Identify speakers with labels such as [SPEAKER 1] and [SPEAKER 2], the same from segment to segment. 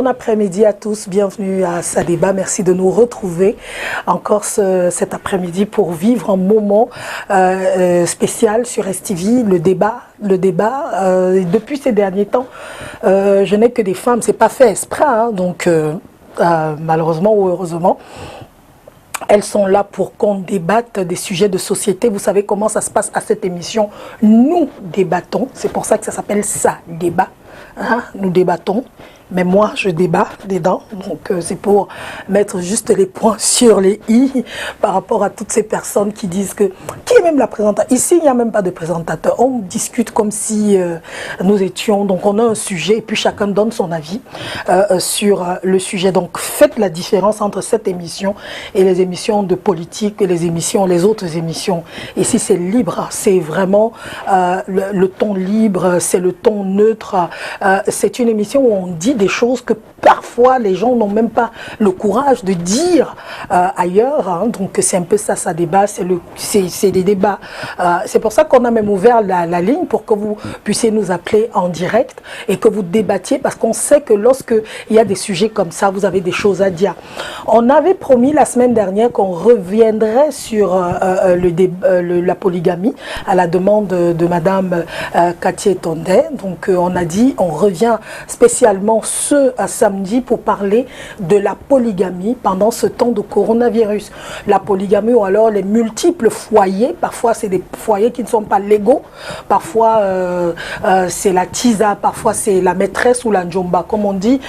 [SPEAKER 1] Bon après-midi à tous, bienvenue à Sadéba, merci de nous retrouver encore cet après-midi pour vivre un moment spécial sur STV, le débat. Depuis ces derniers temps, je n'ai que des femmes, c'est pas fait exprès, hein, donc malheureusement ou heureusement. Elles sont là pour qu'on débatte des sujets de société. Vous savez comment ça se passe à cette émission. Nous débattons, c'est pour ça que ça s'appelle ça, débat. Hein? Nous débattons, mais moi je débat dedans. Donc c'est pour mettre juste les points sur les i par rapport à toutes ces personnes qui disent que... Qui est même la présentatrice? Ici, il n'y a même pas de présentateur. On discute comme si nous étions... Donc on a un sujet et puis chacun donne son avis sur le sujet. Donc faites la différence entre cette émission et les émissions de politique et les autres émissions. Ici c'est libre, c'est vraiment le ton libre, c'est le ton neutre. C'est une émission où on dit des choses que parfois les gens n'ont même pas le courage de dire ailleurs. Hein. Donc c'est un peu ça, ça débat, c'est des débats. C'est pour ça qu'on a même ouvert la ligne pour que vous puissiez nous appeler en direct et que vous débattiez, parce qu'on sait que lorsque il y a des sujets comme ça, vous avez des choses à dire. On avait promis la semaine dernière qu'on reviendrait sur la polygamie à la demande de Madame Cathy Tondet. Donc on a dit on revient spécialement ce samedi pour parler de la polygamie pendant ce temps de coronavirus. La polygamie ou alors les multiples foyers, parfois c'est des foyers qui ne sont pas légaux, parfois c'est la tisa, parfois c'est la maîtresse ou la njomba, comme on dit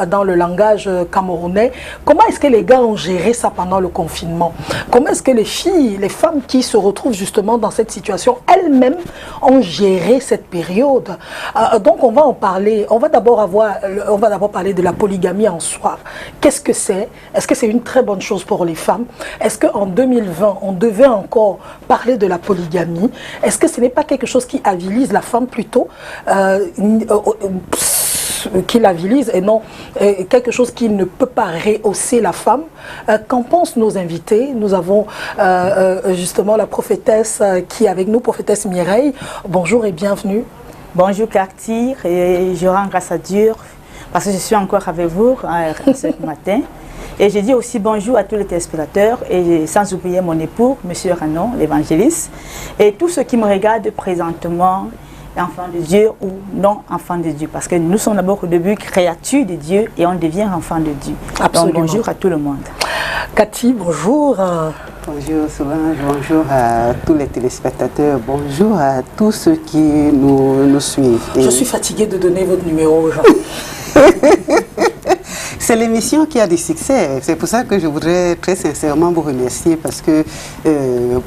[SPEAKER 1] dans le langage camerounais. Comment est-ce que les gars ont géré ça pendant le confinement? Comment est-ce que les filles, les femmes qui se retrouvent justement dans cette situation, elles-mêmes ont géré cette période? Donc on va en parler, on va d'abord parler de la polygamie en soi. Qu'est-ce que c'est? Est-ce que c'est une très bonne chose pour les femmes? Est-ce qu'en 2020, on devait encore parler de la polygamie? Est-ce que ce n'est pas quelque chose qui avilise la femme plutôt qui l'avilise et non quelque chose qui ne peut pas rehausser la femme? Qu'en pensent nos invités? Nous avons justement la prophétesse qui est avec nous, prophétesse Mireille. Bonjour et bienvenue.
[SPEAKER 2] Bonjour Cathy, et je rends grâce à Dieu parce que je suis encore avec vous ce matin. Et je dis aussi bonjour à tous les téléspectateurs et sans oublier mon époux, M. Ranon, l'évangéliste, et tous ceux qui me regardent présentement, enfants de Dieu ou non enfants de Dieu, parce que nous sommes d'abord au début créatures de Dieu et on devient enfants de Dieu.
[SPEAKER 1] Absolument.
[SPEAKER 2] Donc bonjour à tout le monde.
[SPEAKER 1] Cathy, bonjour.
[SPEAKER 3] Bonjour Solange, bonjour à tous les téléspectateurs, bonjour à tous ceux qui nous suivent.
[SPEAKER 1] Je suis fatiguée de donner votre numéro aux gens.
[SPEAKER 3] C'est l'émission qui a du succès. C'est pour ça que je voudrais très sincèrement vous remercier parce que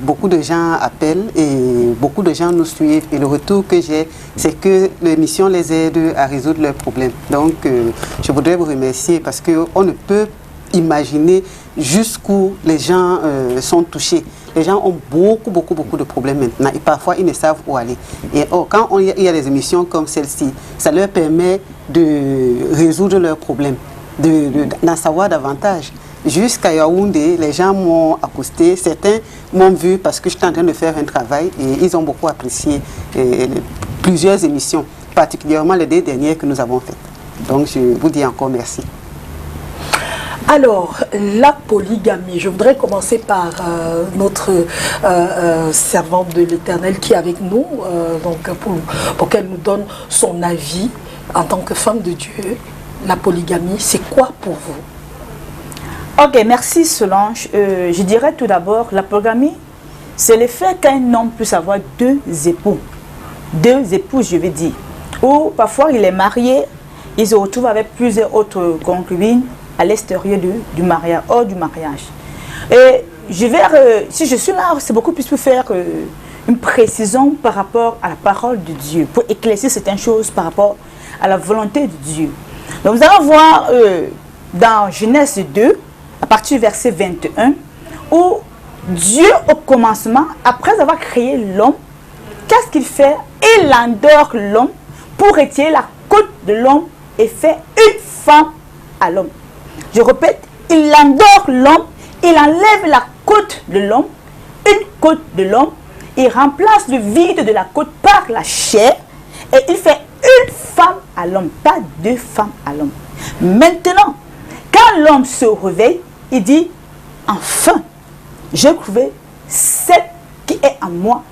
[SPEAKER 3] beaucoup de gens appellent et beaucoup de gens nous suivent. Et le retour que j'ai, c'est que l'émission les aide à résoudre leurs problèmes. Donc, je voudrais vous remercier parce qu'on ne peut imaginer jusqu'où les gens sont touchés. Les gens ont beaucoup de problèmes maintenant et parfois ils ne savent où aller. Et quand il y a des émissions comme celle-ci, ça leur permet de résoudre leurs problèmes, d'en savoir davantage. Jusqu'à Yaoundé, les gens m'ont accosté, certains m'ont vu parce que j'étais en train de faire un travail et ils ont beaucoup apprécié plusieurs émissions, particulièrement les 2 dernières que nous avons faites. Donc je vous dis encore merci.
[SPEAKER 1] Alors, la polygamie, je voudrais commencer par notre servante de l'Éternel qui est avec nous, donc pour qu'elle nous donne son avis en tant que femme de Dieu. La polygamie, c'est quoi pour vous?
[SPEAKER 2] Ok, merci Solange. Je dirais tout d'abord, la polygamie, c'est le fait qu'un homme puisse avoir 2 époux. 2 épouses, je veux dire. Ou parfois il est marié, il se retrouve avec plusieurs autres concubines à l'extérieur du mariage, hors du mariage. Et si je suis là, c'est beaucoup plus pour faire une précision par rapport à la parole de Dieu, pour éclaircir certaines choses par rapport à la volonté de Dieu. Donc nous allons voir dans Genèse 2, à partir du verset 21, où Dieu au commencement, après avoir créé l'homme, qu'est-ce qu'il fait? Il endort l'homme pour retirer la côte de l'homme et fait une femme à l'homme. Je répète, il endort l'homme, il enlève la côte de l'homme, une côte de l'homme, il remplace le vide de la côte par la chair et il fait une femme à l'homme, pas 2 femmes à l'homme. Maintenant, quand l'homme se réveille, il dit, enfin, j'ai trouvé celle qui est en moi,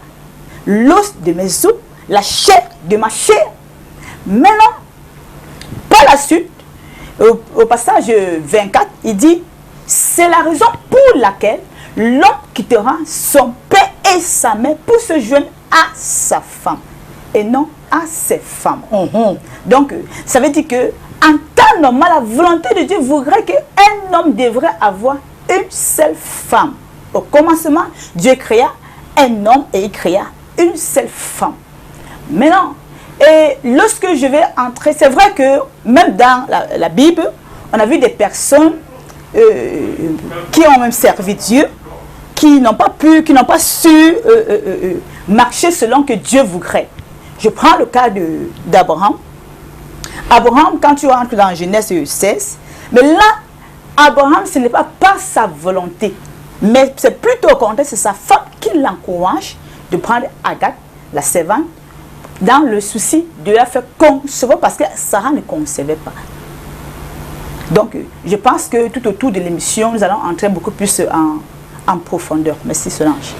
[SPEAKER 2] l'os de mes os, la chair de ma chair. Maintenant, par la suite, au passage 24, il dit, c'est la raison pour laquelle l'homme quittera son père et sa mère pour se joindre à sa femme et non à ses femmes. Donc, ça veut dire que en temps normal, la volonté de Dieu voudrait qu'un homme devrait avoir une seule femme. Au commencement, Dieu créa un homme et il créa une seule femme. Maintenant, et lorsque je vais entrer, c'est vrai que même dans la Bible, on a vu des personnes qui ont même servi Dieu, qui n'ont pas su marcher selon que Dieu voudrait. Je prends le cas d'Abraham. Abraham, quand tu entres dans Genèse 16, mais là, Abraham, ce n'est pas par sa volonté, mais c'est plutôt au contraire, c'est sa femme qui l'encourage de prendre Agar, la servante, dans le souci de la faire concevoir, parce que Sarah ne concevait pas. Donc, je pense que tout autour de l'émission, nous allons entrer beaucoup plus en profondeur. Merci Solange.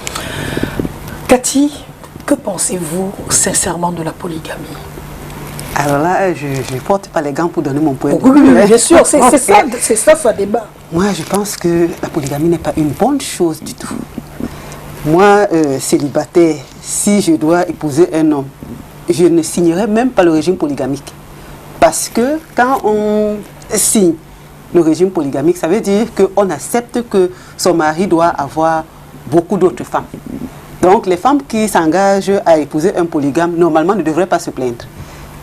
[SPEAKER 1] Cathy, que pensez-vous sincèrement de la polygamie?
[SPEAKER 3] Alors là, je ne porte pas les gants pour donner mon point de
[SPEAKER 1] Oui,
[SPEAKER 3] vue.
[SPEAKER 1] bien sûr, c'est ça débat.
[SPEAKER 3] Moi, je pense que la polygamie n'est pas une bonne chose du tout. Moi, célibataire, si je dois épouser un homme, je ne signerai même pas le régime polygamique. Parce que quand on signe le régime polygamique, ça veut dire qu'on accepte que son mari doit avoir beaucoup d'autres femmes. Donc, les femmes qui s'engagent à épouser un polygame, normalement, ne devraient pas se plaindre.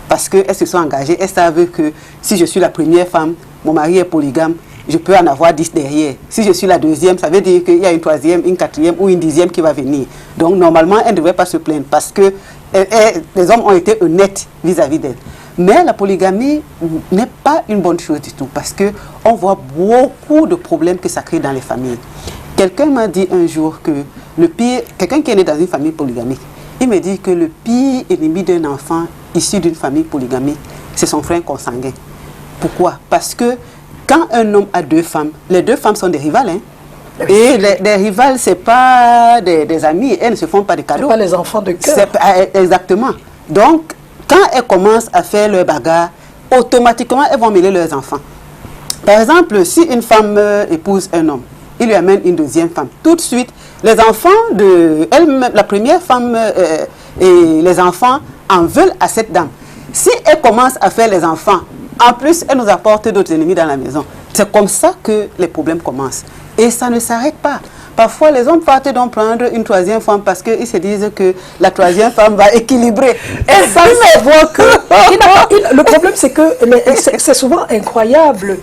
[SPEAKER 3] Parce qu'elles se sont engagées, elles savent que si je suis la première femme, mon mari est polygame, je peux en avoir 10 derrière. Si je suis la deuxième, ça veut dire qu'il y a une troisième, une quatrième ou une 10e qui va venir. Donc, normalement, elles ne devraient pas se plaindre parce que les hommes ont été honnêtes vis-à-vis d'elles. Mais la polygamie n'est pas une bonne chose du tout parce qu'on voit beaucoup de problèmes que ça crée dans les familles. Quelqu'un m'a dit un jour que le pire, quelqu'un qui est né dans une famille polygamique, il me dit que le pire ennemi d'un enfant issu d'une famille polygamique, c'est son frère consanguin. Pourquoi? Parce que quand un homme a 2 femmes, les 2 femmes sont des rivales. Hein? Et les rivales, ce n'est pas des amis, elles ne se font pas de cadeaux.
[SPEAKER 1] Ce pas les enfants de cœur.
[SPEAKER 3] Exactement. Donc, quand elles commencent à faire leur bagarre, automatiquement, elles vont mêler leurs enfants. Par exemple, si une femme épouse un homme, il lui amène une 2e femme. Tout de suite, les enfants de elle, la première femme et les enfants en veulent à cette dame. Si elle commence à faire les enfants, en plus, elle nous apporte d'autres ennemis dans la maison. C'est comme ça que les problèmes commencent. Et ça ne s'arrête pas. Parfois, les hommes partent donc prendre une 3e femme parce qu'ils se disent que la 3e femme va équilibrer.
[SPEAKER 1] Et ça, mais voit que le problème, c'est que c'est souvent incroyable.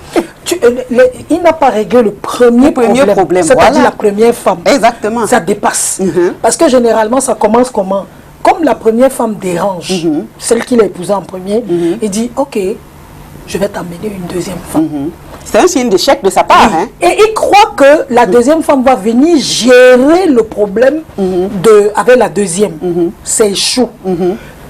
[SPEAKER 1] Il n'a pas réglé le premier problème. C'est-à-dire voilà. La première femme.
[SPEAKER 3] Exactement.
[SPEAKER 1] Ça dépasse. Parce que généralement, ça commence comment? Comme la première femme dérange, celle qu'il a épousée en premier, il dit, ok, je vais t'amener une 2e femme.
[SPEAKER 3] C'est un signe d'échec de sa part. Hein?
[SPEAKER 1] Et il croit que la 2e femme va venir gérer le problème avec la 2e. C'est échoue.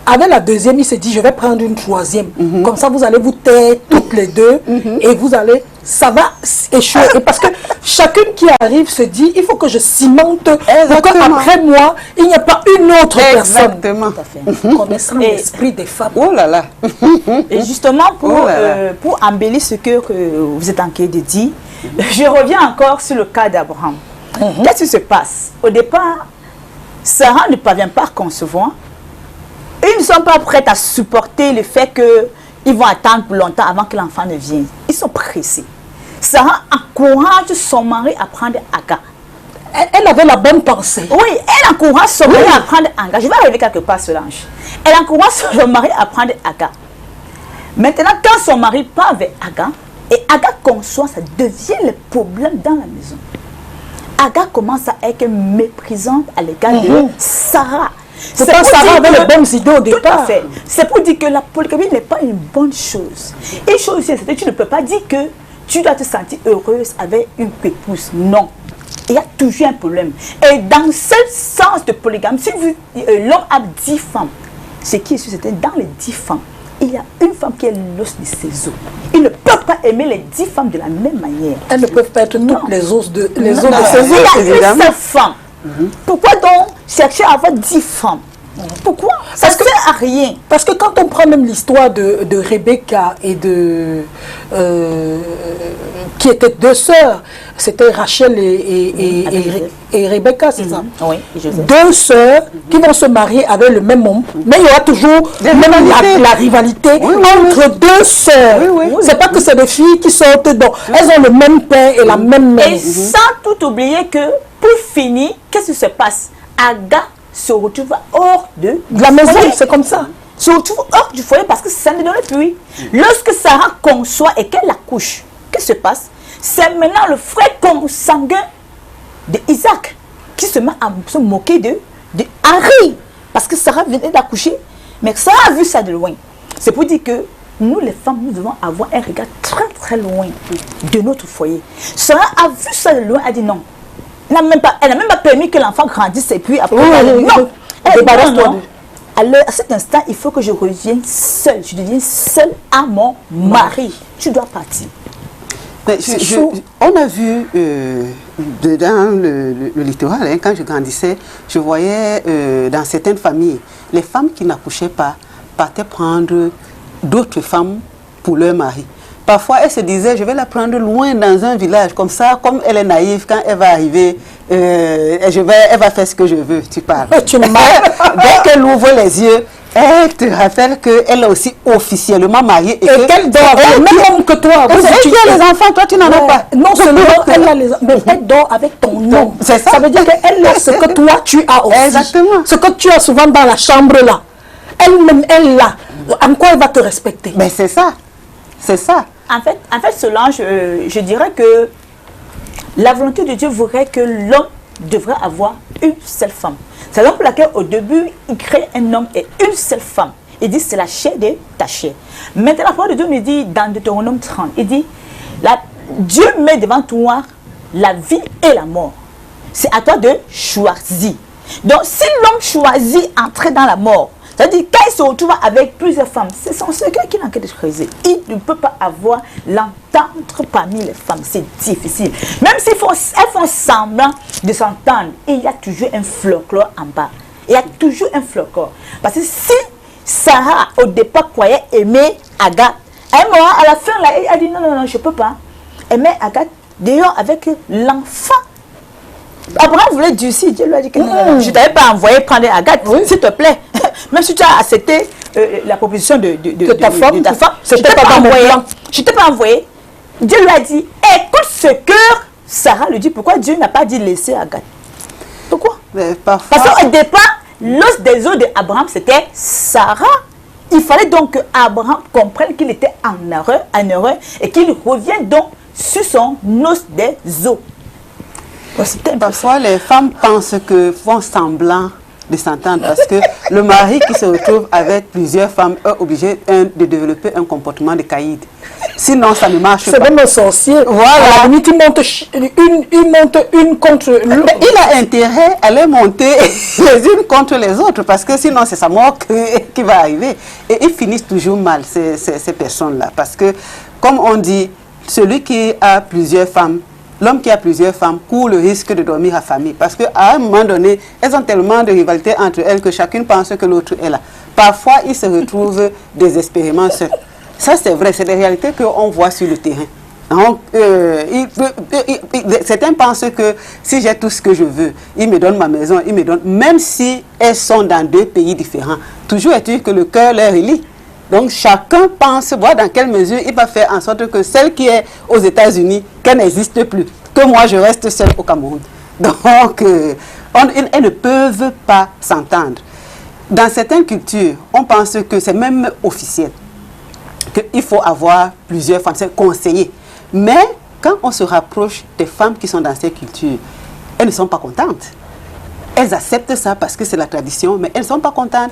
[SPEAKER 1] Avec la 2e, il se dit, je vais prendre une 3e. Comme ça, vous allez vous taire toutes les 2 et vous allez, ça va échouer. Et parce que chacune qui arrive se dit, il faut que je cimente pour qu'après moi, il n'y a pas une autre personne.
[SPEAKER 3] Exactement.
[SPEAKER 1] Connaissant l'esprit des femmes.
[SPEAKER 3] Oh là là.
[SPEAKER 2] Et justement, pour embellir ce que vous êtes en train de dire, je reviens encore sur le cas d'Abraham. Qu'est-ce qui se passe? Au départ, Sarah ne parvient pas à concevoir. Ils ne sont pas prêts à supporter le fait qu'ils vont attendre pour longtemps avant que l'enfant ne vienne. Ils sont pressés. Sarah encourage son mari à prendre Agar.
[SPEAKER 1] Elle avait la bonne pensée.
[SPEAKER 2] Oui, elle encourage son mari à prendre Agar. Je vais arriver quelque part, Solange. Elle encourage son mari à prendre Agar. Maintenant, quand son mari part vers Agar, et Agar conçoit, ça devient le problème dans la maison. Agar commence à être méprisante à l'égard de Sarah.
[SPEAKER 1] C'est pas Sarah avait les bonnes idées au départ.
[SPEAKER 2] C'est pour dire que la polygamie n'est pas une bonne chose. Et chose aussi, c'est que tu ne peux pas dire que tu dois te sentir heureuse avec une épouse. Non. Il y a toujours un problème. Et dans ce sens de polygamie, si l'homme a 10 femmes, ce qui est sûr, c'est que dans les 10 femmes, il y y a une femme qui est l'os de ses os. Ils ne peuvent pas aimer les 10 femmes de la même manière.
[SPEAKER 1] Elles ne peuvent pas être toutes les os de ses os.
[SPEAKER 2] Il y a une seule femme. Pourquoi donc chercher à avoir 10 femmes? Pourquoi? Ça ne sert à rien.
[SPEAKER 1] Parce que quand on prend même l'histoire de Rebecca et qui étaient deux sœurs, c'était Rachel et Rebecca, c'est ça?
[SPEAKER 2] Oui,
[SPEAKER 1] deux sœurs qui vont se marier avec le même homme, mais il y aura toujours la rivalité entre deux sœurs. C'est pas que c'est des filles qui sortent donc elles ont le même père et la même mère.
[SPEAKER 2] Et sans tout oublier que, pour finir, qu'est-ce qui se passe? Aga se retrouve hors de
[SPEAKER 1] la maison, c'est comme ça.
[SPEAKER 2] Se retrouve hors du foyer parce que ça ne donne plus. Lorsque Sarah conçoit et qu'elle accouche, qu'est-ce qui se passe? C'est maintenant le frère consanguin d'Isaac qui se met à se moquer de Harry. Parce que Sarah venait d'accoucher, mais Sarah a vu ça de loin. C'est pour dire que nous, les femmes, nous devons avoir un regard très très loin de notre foyer. Sarah a vu ça de loin, elle a dit non. Elle n'a même pas permis que l'enfant grandisse et puis après, non. À cet instant, il faut que je revienne seule. Je deviens seule à mon mari. Tu dois partir.
[SPEAKER 3] On a vu dans le littoral, hein, quand je grandissais, je voyais dans certaines familles, les femmes qui n'accouchaient pas partaient prendre d'autres femmes pour leur mari. Parfois, elle se disait, je vais la prendre loin dans un village, comme ça, comme elle est naïve, quand elle va arriver, elle va faire ce que je veux, tu parles. Dès qu'elle ouvre les yeux, elle te rappelle qu'elle est aussi officiellement mariée. Et qu'elle dort avec le même homme que toi. Elle a les enfants, toi tu n'en as pas.
[SPEAKER 1] Non seulement elle a les enfants, mais elle dort avec ton nom. Ça veut dire qu'elle a ce que toi tu as aussi.
[SPEAKER 3] Exactement.
[SPEAKER 1] Ce que tu as souvent dans la chambre là. Elle-même, elle l'a. En quoi elle va te respecter?
[SPEAKER 3] Mais c'est ça. C'est ça.
[SPEAKER 2] En fait, Solange, je dirais que la volonté de Dieu voudrait que l'homme devrait avoir une seule femme. C'est la raison pour laquelle au début, il crée un homme et une seule femme. Il dit c'est la chair de ta chair. Maintenant, la parole de Dieu nous dit dans Deutéronome 30, il dit Dieu met devant toi la vie et la mort. C'est à toi de choisir. Donc, si l'homme choisit entrer dans la mort, c'est-à-dire quand il se retrouve avec plusieurs femmes, c'est son secret qu'il a en train de creuser. Il ne peut pas avoir l'entente parmi les femmes. C'est difficile. Même si elles font semblant de s'entendre, il y a toujours un folklore en bas. Il y a toujours un folklore. Parce que si Sarah, au départ, croyait aimer Agathe, à la fin, là, elle a dit non, je ne peux pas. Aimer Agathe, d'ailleurs, avec l'enfant. Abraham voulait durcir. Dieu lui a dit que non, je ne t'avais pas envoyé prendre Agathe, s'il te plaît. Même si tu as accepté la proposition de ta femme, je ne t'ai pas envoyé. Je ne t'ai pas envoyé. Dieu lui a dit, écoute ce que Sarah lui dit. Pourquoi Dieu n'a pas dit laisser Agathe? Pourquoi? Parce qu'au départ, l'os des os d'Abraham, c'était Sarah. Il fallait donc que Abraham comprenne qu'il était en erreur et qu'il revienne donc sur son os des os.
[SPEAKER 3] Parfois, les femmes pensent que font semblant de s'entendre parce que le mari qui se retrouve avec plusieurs femmes est obligé de développer un comportement de caïd. Sinon, ça ne marche pas.
[SPEAKER 1] C'est même un sorcier. Voilà. À la limite, il monte une contre l'autre.
[SPEAKER 3] Il a intérêt à les monter les unes contre les autres parce que sinon, c'est sa mort qui va arriver. Et ils finissent toujours mal, ces personnes-là. Parce que, comme on dit, celui qui a plusieurs femmes, l'homme qui a plusieurs femmes court le risque de dormir affamé. Parce qu'à un moment donné, elles ont tellement de rivalité entre elles que chacune pense que l'autre est là. Parfois, ils se retrouvent désespérément seuls. Ça, c'est vrai, c'est des réalités qu'on voit sur le terrain. Donc, certains pensent que si j'ai tout ce que je veux, ils me donnent ma maison, ils me donnent, même si elles sont dans deux pays différents, toujours est-il que le cœur leur relie. Donc, chacun pense voir dans quelle mesure il va faire en sorte que celle qui est aux États-Unis, qu'elle n'existe plus, que moi je reste seule au Cameroun. Donc, elles ne peuvent pas s'entendre. Dans certaines cultures, on pense que c'est même officiel, qu'il faut avoir plusieurs femmes, c'est conseillé. Mais quand on se rapproche des femmes qui sont dans ces cultures, elles ne sont pas contentes. Elles acceptent ça parce que c'est la tradition, mais elles ne sont pas contentes.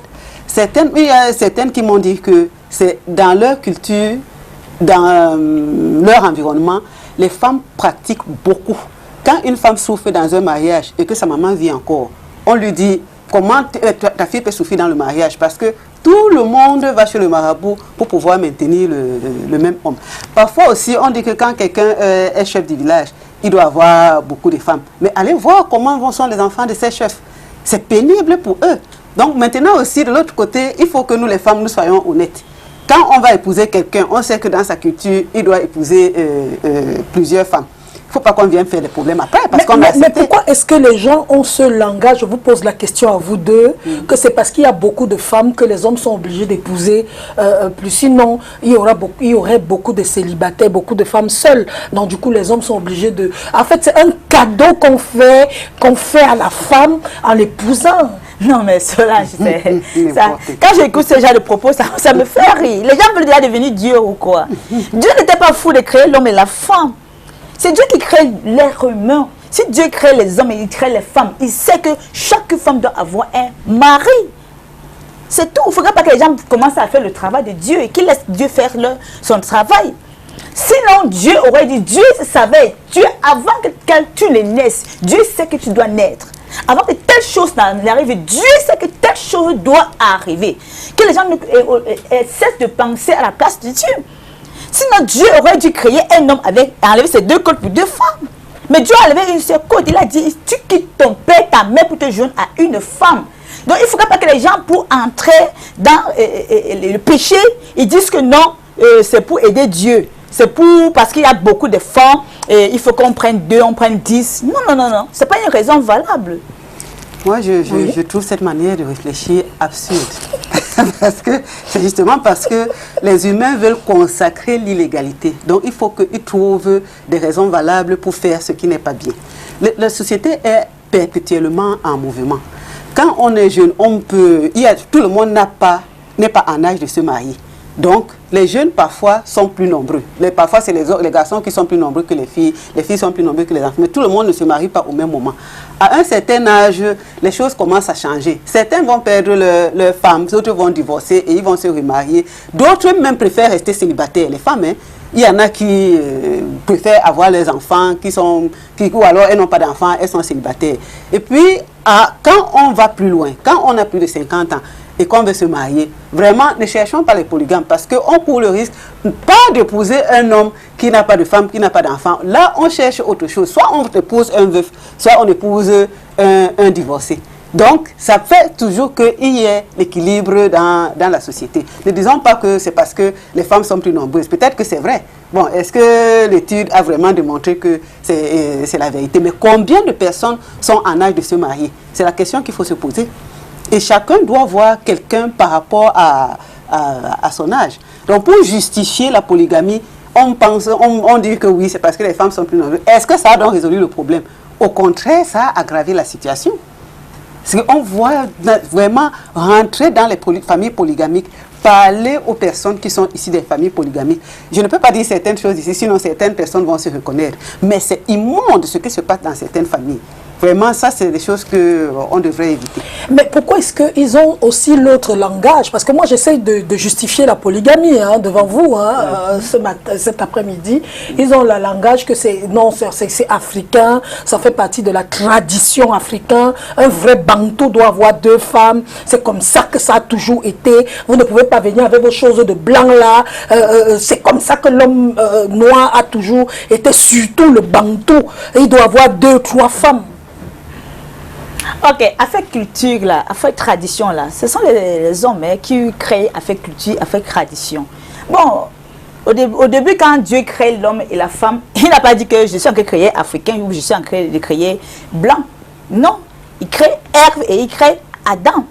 [SPEAKER 3] Il y a certaines qui m'ont dit que c'est dans leur culture, dans leur environnement, les femmes pratiquent beaucoup. Quand une femme souffre dans un mariage et que sa maman vit encore, on lui dit comment ta fille peut souffrir dans le mariage parce que Tout le monde va chez le marabout pour pouvoir maintenir le même homme. Parfois aussi, on dit que quand quelqu'un est chef du village, il doit avoir beaucoup de femmes. Mais allez voir comment sont les enfants de ces chefs. C'est pénible pour eux. Donc maintenant aussi, de l'autre côté, il faut que nous les femmes, nous soyons honnêtes. Quand on va épouser quelqu'un, on sait que dans sa culture, il doit épouser plusieurs femmes. Il ne faut pas qu'on vienne faire des problèmes après.
[SPEAKER 1] Mais pourquoi est-ce que les gens ont ce langage? Je vous pose la question à vous deux, que c'est parce qu'il y a beaucoup de femmes que les hommes sont obligés d'épouser plus. Sinon, il y aurait beaucoup de célibataires, beaucoup de femmes seules. Donc du coup, les hommes sont obligés de... En fait, c'est un cadeau qu'on fait à la femme en l'épousant.
[SPEAKER 2] Non, mais cela, quand j'écoute ce genre de propos, ça me fait rire. Les gens veulent déjà devenir Dieu ou quoi? Dieu n'était pas fou de créer l'homme et la femme. C'est Dieu qui crée l'être humain. Si Dieu crée les hommes et il crée les femmes, il sait que chaque femme doit avoir un mari. C'est tout. Il ne faudrait pas que les gens commencent à faire le travail de Dieu et qu'ils laissent Dieu faire son travail. Sinon, Dieu aurait dit, Dieu savait, Dieu, avant que tu ne naisses, Dieu sait que tu dois naître. Avant que telle chose n'arrive, Dieu sait que telle chose doit arriver. Que les gens cessent de penser à la place de Dieu. Sinon, Dieu aurait dû créer un homme avec enlever ses deux côtes pour deux femmes. Mais Dieu a enlevé une seule côte. Il a dit, tu quittes ton père, ta mère pour te joindre à une femme. Donc, il ne faudrait pas que les gens, pour entrer dans le péché, ils disent que non, c'est pour aider Dieu. C'est parce qu'il y a beaucoup de femmes, il faut qu'on prenne 2, on prenne 10. Non. Ce n'est pas une raison valable.
[SPEAKER 3] Moi, je trouve cette manière de réfléchir absurde. C'est justement parce que les humains veulent consacrer l'illégalité. Donc, il faut qu'ils trouvent des raisons valables pour faire ce qui n'est pas bien. La société est perpétuellement en mouvement. Quand on est jeune, tout le monde n'est pas en âge de se marier. Donc, les jeunes, parfois, sont plus nombreux. Parfois, c'est les garçons qui sont plus nombreux que les filles. Les filles sont plus nombreuses que les enfants. Mais tout le monde ne se marie pas au même moment. À un certain âge, les choses commencent à changer. Certains vont perdre leur femme, d'autres vont divorcer et ils vont se remarier. D'autres même préfèrent rester célibataires. Les femmes, hein, il y en a qui préfèrent avoir les enfants, ou alors elles n'ont pas d'enfants, elles sont célibataires. Et puis, quand on va plus loin, quand on a plus de 50 ans, et qu'on veut se marier, vraiment, ne cherchons pas les polygames parce qu'on court le risque pas d'épouser un homme qui n'a pas de femme, qui n'a pas d'enfant. Là, on cherche autre chose. Soit on épouse un veuf, soit on épouse un divorcé. Donc, ça fait toujours qu'il y ait l'équilibre dans la société. Ne disons pas que c'est parce que les femmes sont plus nombreuses. Peut-être que c'est vrai. Bon, est-ce que l'étude a vraiment démontré que c'est la vérité? Mais combien de personnes sont en âge de se marier? C'est la question qu'il faut se poser. Et chacun doit voir quelqu'un par rapport à son âge. Donc, pour justifier la polygamie, on dit que oui, c'est parce que les femmes sont plus nombreuses. Est-ce que ça a donc résolu le problème? Au contraire, ça a aggravé la situation. Parce qu'on voit vraiment rentrer dans les familles polygamiques, parler aux personnes qui sont ici des familles polygamiques. Je ne peux pas dire certaines choses ici, sinon certaines personnes vont se reconnaître. Mais c'est immonde ce qui se passe dans certaines familles. Vraiment, ça, c'est des choses qu'on devrait éviter.
[SPEAKER 1] Mais pourquoi est-ce qu'ils ont aussi l'autre langage? Parce que moi, j'essaye de justifier la polygamie devant vous cet après-midi. Ils ont le langage que c'est africain, ça fait partie de la tradition africaine. Un vrai bantou doit avoir 2 femmes. C'est comme ça que ça a toujours été. Vous ne pouvez pas venir avec vos choses de blanc là. C'est comme ça que l'homme noir a toujours été, surtout le bantou. Il doit avoir 2, 3 femmes.
[SPEAKER 2] Ok, affaire culture là, affaire tradition là, ce sont les hommes qui créent affaire culture, affaire tradition. Bon, au début quand Dieu crée l'homme et la femme, il n'a pas dit que je suis en train de créer africain ou je suis en train de créer blanc. Non, il crée Ève et il crée Adam.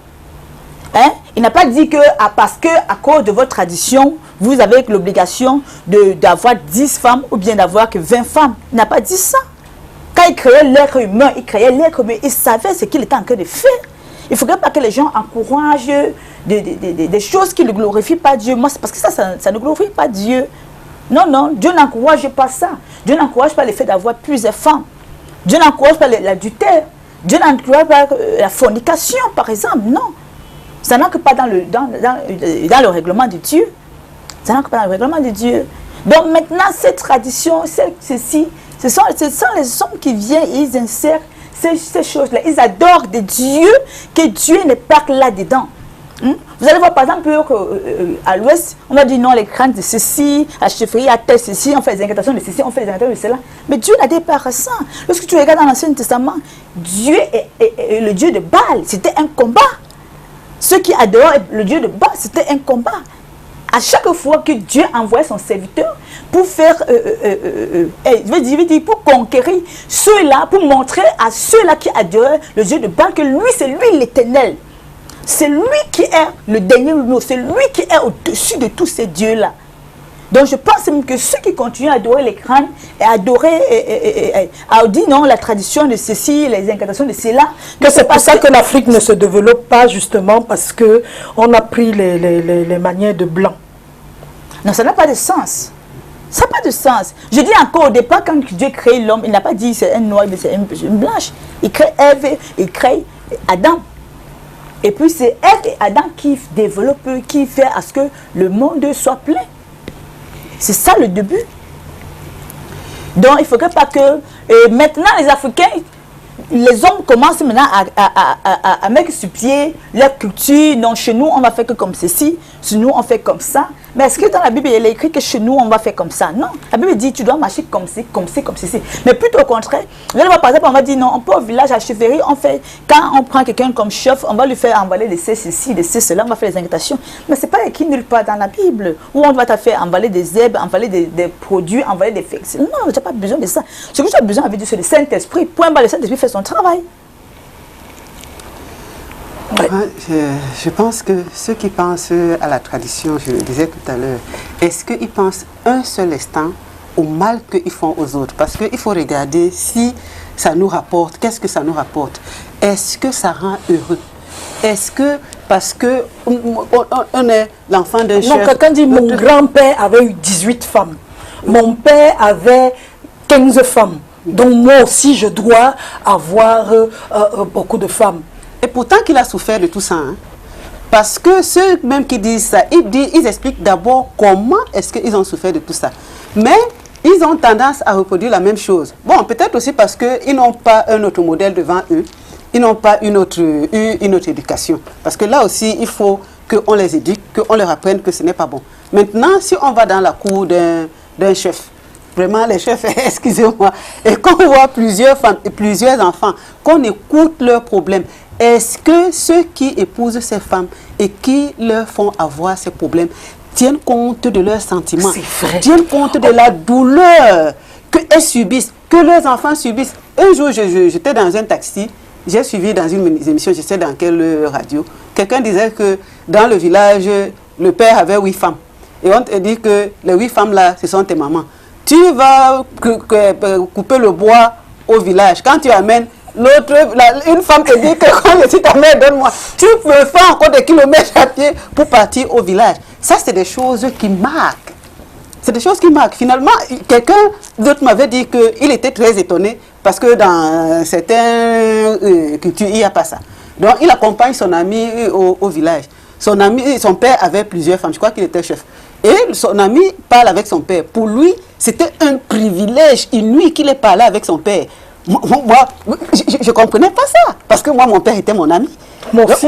[SPEAKER 2] Hein? Il n'a pas dit que parce que à cause de votre tradition, vous avez l'obligation d'avoir 10 femmes ou bien d'avoir que 20 femmes. Il n'a pas dit ça. Quand il créait l'être humain, il savait ce qu'il était en train de faire. Il ne faudrait pas que les gens encouragent des choses qui ne glorifient pas Dieu. Moi, c'est parce que ça ne glorifie pas Dieu. Non, Dieu n'encourage pas ça. Dieu n'encourage pas le fait d'avoir plusieurs femmes. Dieu n'encourage pas l'adultère. Dieu n'encourage pas la fornication, par exemple. Non. Ça n'entre pas dans le règlement de Dieu. Ça n'entre pas dans le règlement de Dieu. Donc maintenant, cette tradition, ceci, ce sont les hommes qui viennent et ils insèrent ces choses-là. Ils adorent des dieux, que Dieu n'est pas là-dedans. Vous allez voir, par exemple, à l'ouest, on va dire non, les crânes de ceci, à chefferie, à telle ceci, on fait les incantations de ceci, on fait les incantations de cela. Mais Dieu n'a pas par ça. Lorsque tu regardes dans l'Ancien Testament, Dieu est le Dieu de Baal. C'était un combat. Ceux qui adoraient le Dieu de Baal, c'était un combat. À chaque fois que Dieu envoyait son serviteur pour faire, je veux dire, pour conquérir ceux-là, pour montrer à ceux-là qui adoraient le Dieu de Baal que lui, c'est lui l'Éternel. C'est lui qui est le dernier mot, c'est lui qui est au-dessus de tous ces dieux-là. Donc je pense même que ceux qui continuent à adorer les crânes et à adorer, à dire non, la tradition de ceci, les incantations de cela.
[SPEAKER 1] Que c'est pour ça que l'Afrique ne se développe pas, justement, parce qu'on a pris les manières de blanc.
[SPEAKER 2] Non, ça n'a pas de sens. Ça n'a pas de sens. Je dis encore, au départ, quand Dieu crée l'homme, il n'a pas dit c'est un noir, mais c'est une blanche. Il crée Ève, il crée Adam. Et puis c'est Ève et Adam qui développent, qui fait à ce que le monde soit plein. C'est ça le début. Donc il ne faudrait pas que... maintenant les Africains, les hommes commencent maintenant à mettre sur pied leur culture. Donc chez nous, on va faire que comme ceci. Chez nous, on fait comme ça. Mais est-ce que dans la Bible, il est écrit que chez nous, on va faire comme ça? Non. La Bible dit tu dois marcher comme ci, comme ci, comme ceci. Mais plutôt au contraire. Par exemple, on va dire non, on peut au village à chefferie, on fait, quand on prend quelqu'un comme chef, on va lui faire emballer de ceci, de cela, on va faire les invitations. Mais ce n'est pas écrit nulle part dans la Bible. Où on va te faire emballer des herbes, emballer des produits, emballer des fixes. Non, tu n'as pas besoin de ça. Ce que tu as besoin, c'est le Saint-Esprit. Point barre, le Saint-Esprit fait son travail.
[SPEAKER 3] Ouais. Je pense que ceux qui pensent à la tradition, je le disais tout à l'heure, est-ce qu'ils pensent un seul instant au mal qu'ils font aux autres? Parce qu'il faut regarder si ça nous rapporte, qu'est-ce que ça nous rapporte? Est-ce que ça rend heureux? Est-ce que, parce que on est l'enfant d'un chef...
[SPEAKER 1] Non, quelqu'un dit, mon grand-père avait eu 18 femmes. Mon père avait 15 femmes. Donc moi aussi, je dois avoir beaucoup de femmes.
[SPEAKER 3] Et pourtant qu'il a souffert de tout ça. Hein? Parce que ceux même qui disent ça, ils expliquent d'abord comment est-ce qu'ils ont souffert de tout ça. Mais ils ont tendance à reproduire la même chose. Bon, peut-être aussi parce qu'ils n'ont pas un autre modèle devant eux. Ils n'ont pas une autre éducation. Parce que là aussi, il faut qu'on les éduque, qu'on leur apprenne que ce n'est pas bon. Maintenant, si on va dans la cour d'un chef, vraiment les chefs, excusez-moi, et qu'on voit plusieurs femmes et plusieurs enfants, qu'on écoute leurs problèmes, est-ce que ceux qui épousent ces femmes et qui leur font avoir ces problèmes tiennent compte de leurs sentiments, tiennent compte de la douleur qu'elles subissent, que leurs enfants subissent? Un jour, j'étais dans un taxi, j'ai suivi dans une émission, je sais dans quelle radio, quelqu'un disait que dans le village, le père avait 8 femmes. Et on te dit que les 8 femmes-là, ce sont tes mamans. Tu vas couper le bois au village. Quand tu amènes l'autre, une femme te dit que quand je suis ta mère, donne-moi. Tu peux faire encore des kilomètres à pied pour partir au village. Ça, c'est des choses qui marquent. C'est des choses qui marquent. Finalement, quelqu'un d'autre m'avait dit qu'il était très étonné parce que dans certaines cultures, il n'y a pas ça. Donc, il accompagne son ami au village. Son père avait plusieurs femmes. Je crois qu'il était chef. Et son ami parle avec son père. Pour lui, c'était un privilège inouï qu'il ait parlé avec son père. Moi, je ne comprenais pas ça. Parce que moi, mon père était mon ami.
[SPEAKER 1] Moi aussi.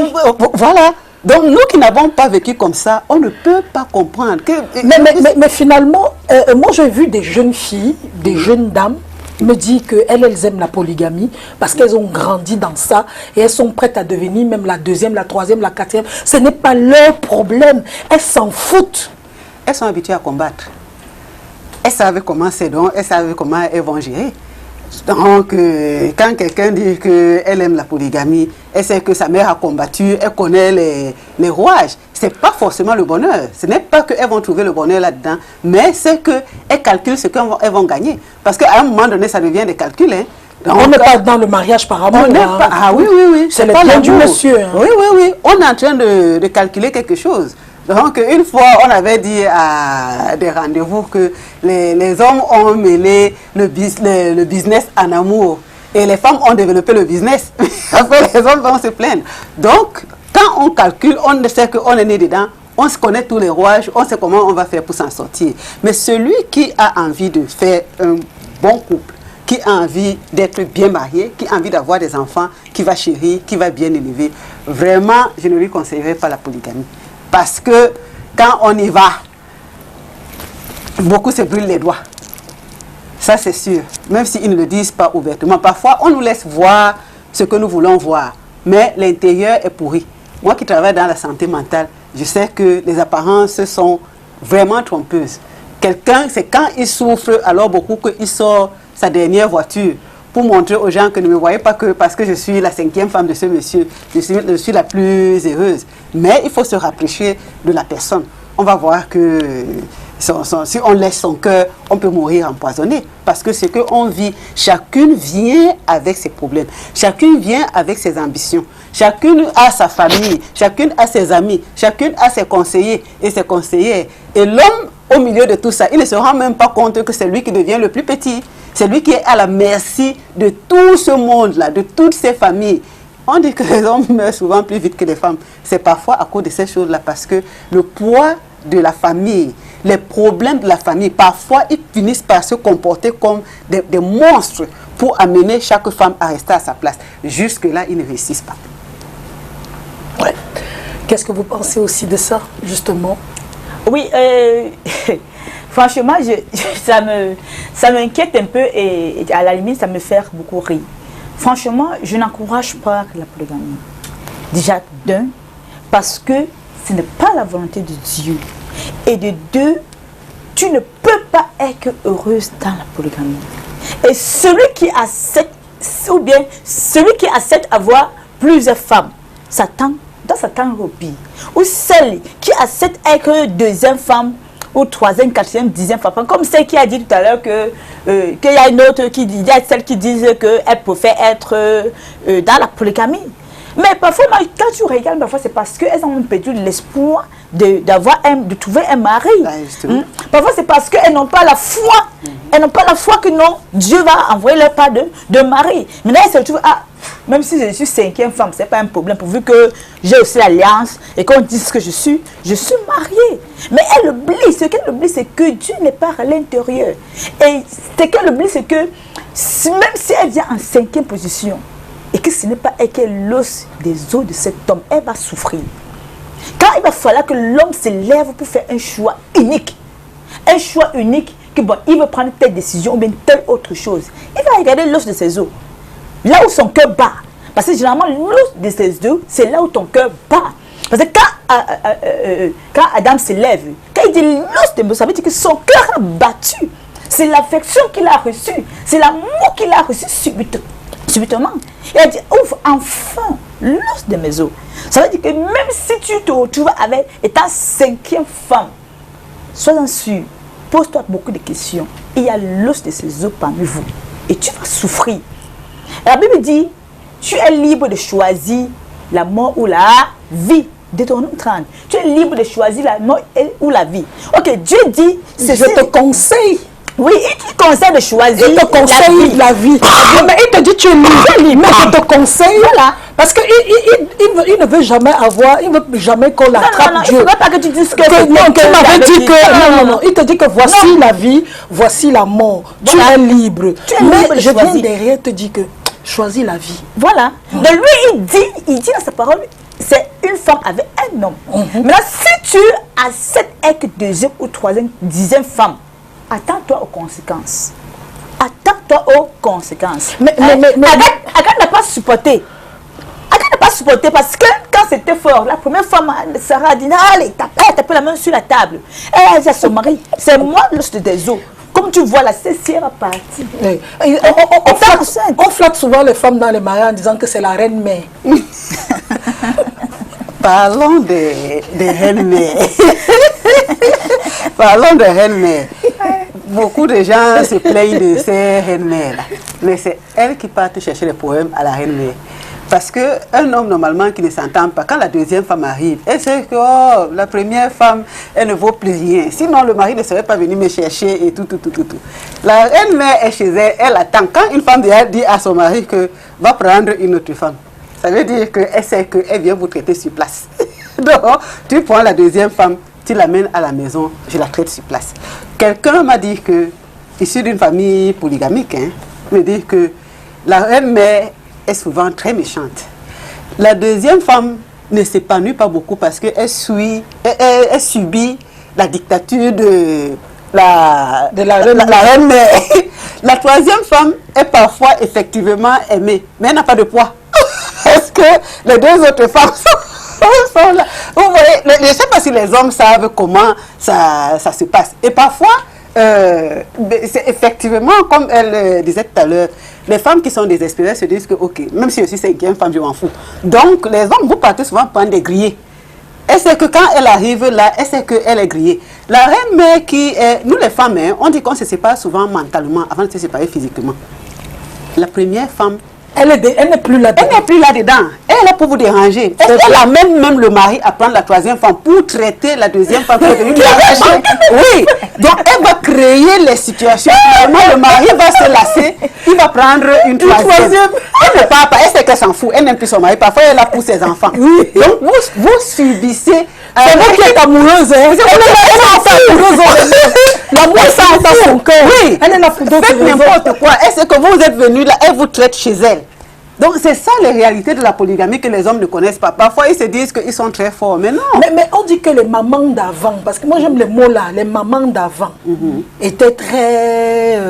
[SPEAKER 3] Voilà. Donc, nous qui n'avons pas vécu comme ça, on ne peut pas comprendre.
[SPEAKER 1] Mais finalement, moi, j'ai vu des jeunes filles, des jeunes dames, me dire qu'elles aiment la polygamie parce qu'elles ont grandi dans ça et elles sont prêtes à devenir même la deuxième, la troisième, la quatrième. Ce n'est pas leur problème. Elles s'en foutent.
[SPEAKER 3] Elles sont habituées à combattre. Elles savent comment c'est donc, elles savent comment elles vont gérer. Donc, quand quelqu'un dit qu'elle aime la polygamie, elle sait que sa mère a combattu, elle connaît les rouages. Ce n'est pas forcément le bonheur. Ce n'est pas qu'elles vont trouver le bonheur là-dedans, mais c'est qu'elles calculent ce qu'elles vont gagner. Parce qu'à un moment donné, ça devient des calculs. Hein.
[SPEAKER 1] Donc, on n'est pas dans le mariage par amour.
[SPEAKER 3] Ah oui.
[SPEAKER 1] C'est le bien du monsieur. Hein.
[SPEAKER 3] Oui. On est en train de calculer quelque chose. Donc, une fois, on avait dit à des rendez-vous que les hommes ont mêlé le business en amour. Et les femmes ont développé le business. Après, les hommes vont se plaindre. Donc, quand on calcule, on sait qu'on est né dedans, on se connaît tous les rouages, on sait comment on va faire pour s'en sortir. Mais celui qui a envie de faire un bon couple, qui a envie d'être bien marié, qui a envie d'avoir des enfants, qui va chérir, qui va bien élever, vraiment, je ne lui conseillerais pas la polygamie. Parce que quand on y va, beaucoup se brûlent les doigts. Ça, c'est sûr. Même s'ils ne le disent pas ouvertement. Parfois, on nous laisse voir ce que nous voulons voir. Mais l'intérieur est pourri. Moi qui travaille dans la santé mentale, je sais que les apparences sont vraiment trompeuses. Quelqu'un, c'est quand il souffre, alors beaucoup qu'il sort sa dernière voiture pour montrer aux gens que ne me voyez pas que parce que je suis la 5e femme de ce monsieur, je suis la plus heureuse. Mais il faut se rapprocher de la personne. On va voir que si on laisse son cœur, on peut mourir empoisonné. Parce que ce qu'on vit, chacune vient avec ses problèmes. Chacune vient avec ses ambitions. Chacune a sa famille. Chacune a ses amis. Chacune a ses conseillers et ses conseillères. Et l'homme, au milieu de tout ça, il ne se rend même pas compte que c'est lui qui devient le plus petit. C'est lui qui est à la merci de tout ce monde-là, de toutes ces familles. On dit que les hommes meurent souvent plus vite que les femmes. C'est parfois à cause de ces choses-là, parce que le poids de la famille, les problèmes de la famille, parfois ils finissent par se comporter comme des monstres pour amener chaque femme à rester à sa place. Jusque-là, ils ne réussissent pas.
[SPEAKER 1] Ouais. Qu'est-ce que vous pensez aussi de ça, justement?
[SPEAKER 2] Oui, franchement, ça m'inquiète un peu et à la limite, ça me fait beaucoup rire. Franchement, je n'encourage pas la polygamie. Déjà, d'un, parce que ce n'est pas la volonté de Dieu. Et de deux, tu ne peux pas être heureuse dans la polygamie. Et celui qui accepte, ou bien celui qui accepte avoir plusieurs femmes, Satan au pire. Ou celle qui accepte être deuxième femme, ou troisième, quatrième, dixième femme, comme celle qui a dit tout à l'heure qu'il y a une autre qui dit, il y a celle qui disent qu'elle préfère être dans la polygamie. Mais parfois, quand tu regardes, parfois c'est parce qu'elles ont perdu l'espoir de trouver un mari. Parfois c'est parce qu'elles n'ont pas la foi. Elles n'ont pas la foi que non, Dieu va envoyer leur part de mari. Maintenant, elles se retrouvent, même si je suis 5e femme, ce n'est pas un problème, pourvu que j'ai aussi l'alliance et qu'on dise que je suis mariée. Mais elle oublie, ce qu'elle oublie, c'est que Dieu n'est pas à l'intérieur. Et ce qu'elle oublie, c'est que même si elle vient en 5e position, et que ce n'est pas elle qui est l'os des os de cet homme, elle va souffrir. Quand il va falloir que l'homme se lève pour faire un choix unique, que bon, il veut prendre telle décision ou bien telle autre chose, il va regarder l'os de ses os, là où son cœur bat. Parce que généralement, l'os de ses os, c'est là où ton cœur bat. Parce que quand Adam se lève, quand il dit l'os de mes os, ça veut dire que son cœur a battu. C'est l'affection qu'il a reçue, c'est l'amour qu'il a reçu subitement. Et elle dit, ouvre enfin l'os de mes os. Ça veut dire que même si tu te retrouves avec étant 5e femme, sois-en sûr, pose-toi beaucoup de questions. Il y a l'os de ces os parmi vous. Et tu vas souffrir. Et la Bible dit, tu es libre de choisir la mort ou la vie. Deutéronome 30. Tu es libre de choisir la mort ou la vie. Ok, Dieu dit,
[SPEAKER 1] je te conseille.
[SPEAKER 2] Oui, il te conseille de choisir.
[SPEAKER 1] Il te conseille la vie. Mais il te dit tu es libre. Mais je te conseille. Voilà. Parce qu'il ne veut jamais avoir, il ne veut jamais qu'on l'attrape Dieu.
[SPEAKER 2] Il ne veut pas que tu dises que
[SPEAKER 1] non, qu'il m'avait dit que non. Il te dit que voici la vie, voici la mort. Tu es libre. Mais je viens derrière te dire que choisis la vie.
[SPEAKER 2] Voilà. Donc lui, il dit dans sa parole, c'est une femme avec un homme. Maintenant, si tu acceptes être deuxième ou troisième, 10e femme, attends-toi aux conséquences. Attends-toi aux conséquences. Mais Agathe n'a pas supporté. Agathe n'a pas supporté parce que quand c'était fort, la première femme, Sarah a dit, allez, tape la main sur la table. Elle a dit à son mari, c'est moi l'os des os. Comme tu vois, la cessière va partir.
[SPEAKER 1] On flatte souvent les femmes dans les mariages en disant que c'est la reine-mère.
[SPEAKER 3] Parlons des reines-mères. Parlons des reines-mères. Beaucoup de gens se plaignent de ces reines-mères. Mais c'est elles qui partent chercher les problèmes à la reine-mère. Parce qu'un homme, normalement, qui ne s'entend pas, quand la deuxième femme arrive, elle sait que la première femme, elle ne vaut plus rien. Sinon, le mari ne serait pas venu me chercher et tout. La reine-mère est chez elle, elle attend. Quand une femme dit à son mari que va prendre une autre femme, ça veut dire qu'elle sait qu'elle vient vous traiter sur place. Donc, tu prends la deuxième femme, tu l'amènes à la maison, je la traite sur place. Quelqu'un m'a dit que, issu d'une famille polygamique, me dit que la reine-mère est souvent très méchante. La deuxième femme ne s'épanouit pas beaucoup parce qu'elle subit la dictature de la reine-mère. La troisième femme est parfois effectivement aimée, mais elle n'a pas de poids. Parce que les deux autres femmes sont là. Vous voyez, je ne sais pas si les hommes savent comment ça se passe. Et parfois, c'est effectivement, comme elle disait tout à l'heure, les femmes qui sont désespérées se disent que, ok, même si je suis cinquième femme, je m'en fous. Donc, les hommes, vous partez souvent prendre des grillés. Et c'est que quand elle arrive là, elle sait qu'elle est grillée. La reine-mère qui est... Nous les femmes, hein, on dit qu'on se sépare souvent mentalement avant de se séparer physiquement. La première femme...
[SPEAKER 1] Elle n'est plus là-dedans.
[SPEAKER 3] Elle n'est plus là-dedans. Elle est là pour vous déranger. Elle amène même le mari à prendre la troisième femme pour traiter la deuxième femme qui est venue l'arracher. Oui. Donc elle va créer les situations. Finalement, le mari va se lasser. Il va prendre une troisième. Elle ne parle pas. Elle sait qu'elle s'en fout. Elle n'aime plus son mari. Parfois, elle est là pour ses enfants. Oui. Donc vous subissez.
[SPEAKER 1] C'est vous qui êtes amoureuse. Hein. L'amour, ça entend son cœur. Oui. Elle est là pour d'autres.
[SPEAKER 3] Faites n'importe quoi. Elle sait que vous êtes venu là. Elle vous traite chez elle. Donc c'est ça les réalités de la polygamie que les hommes ne connaissent pas. Parfois ils se disent qu'ils sont très forts, mais non.
[SPEAKER 1] Mais on dit que les mamans d'avant, parce que moi j'aime les mots là, les mamans d'avant étaient très...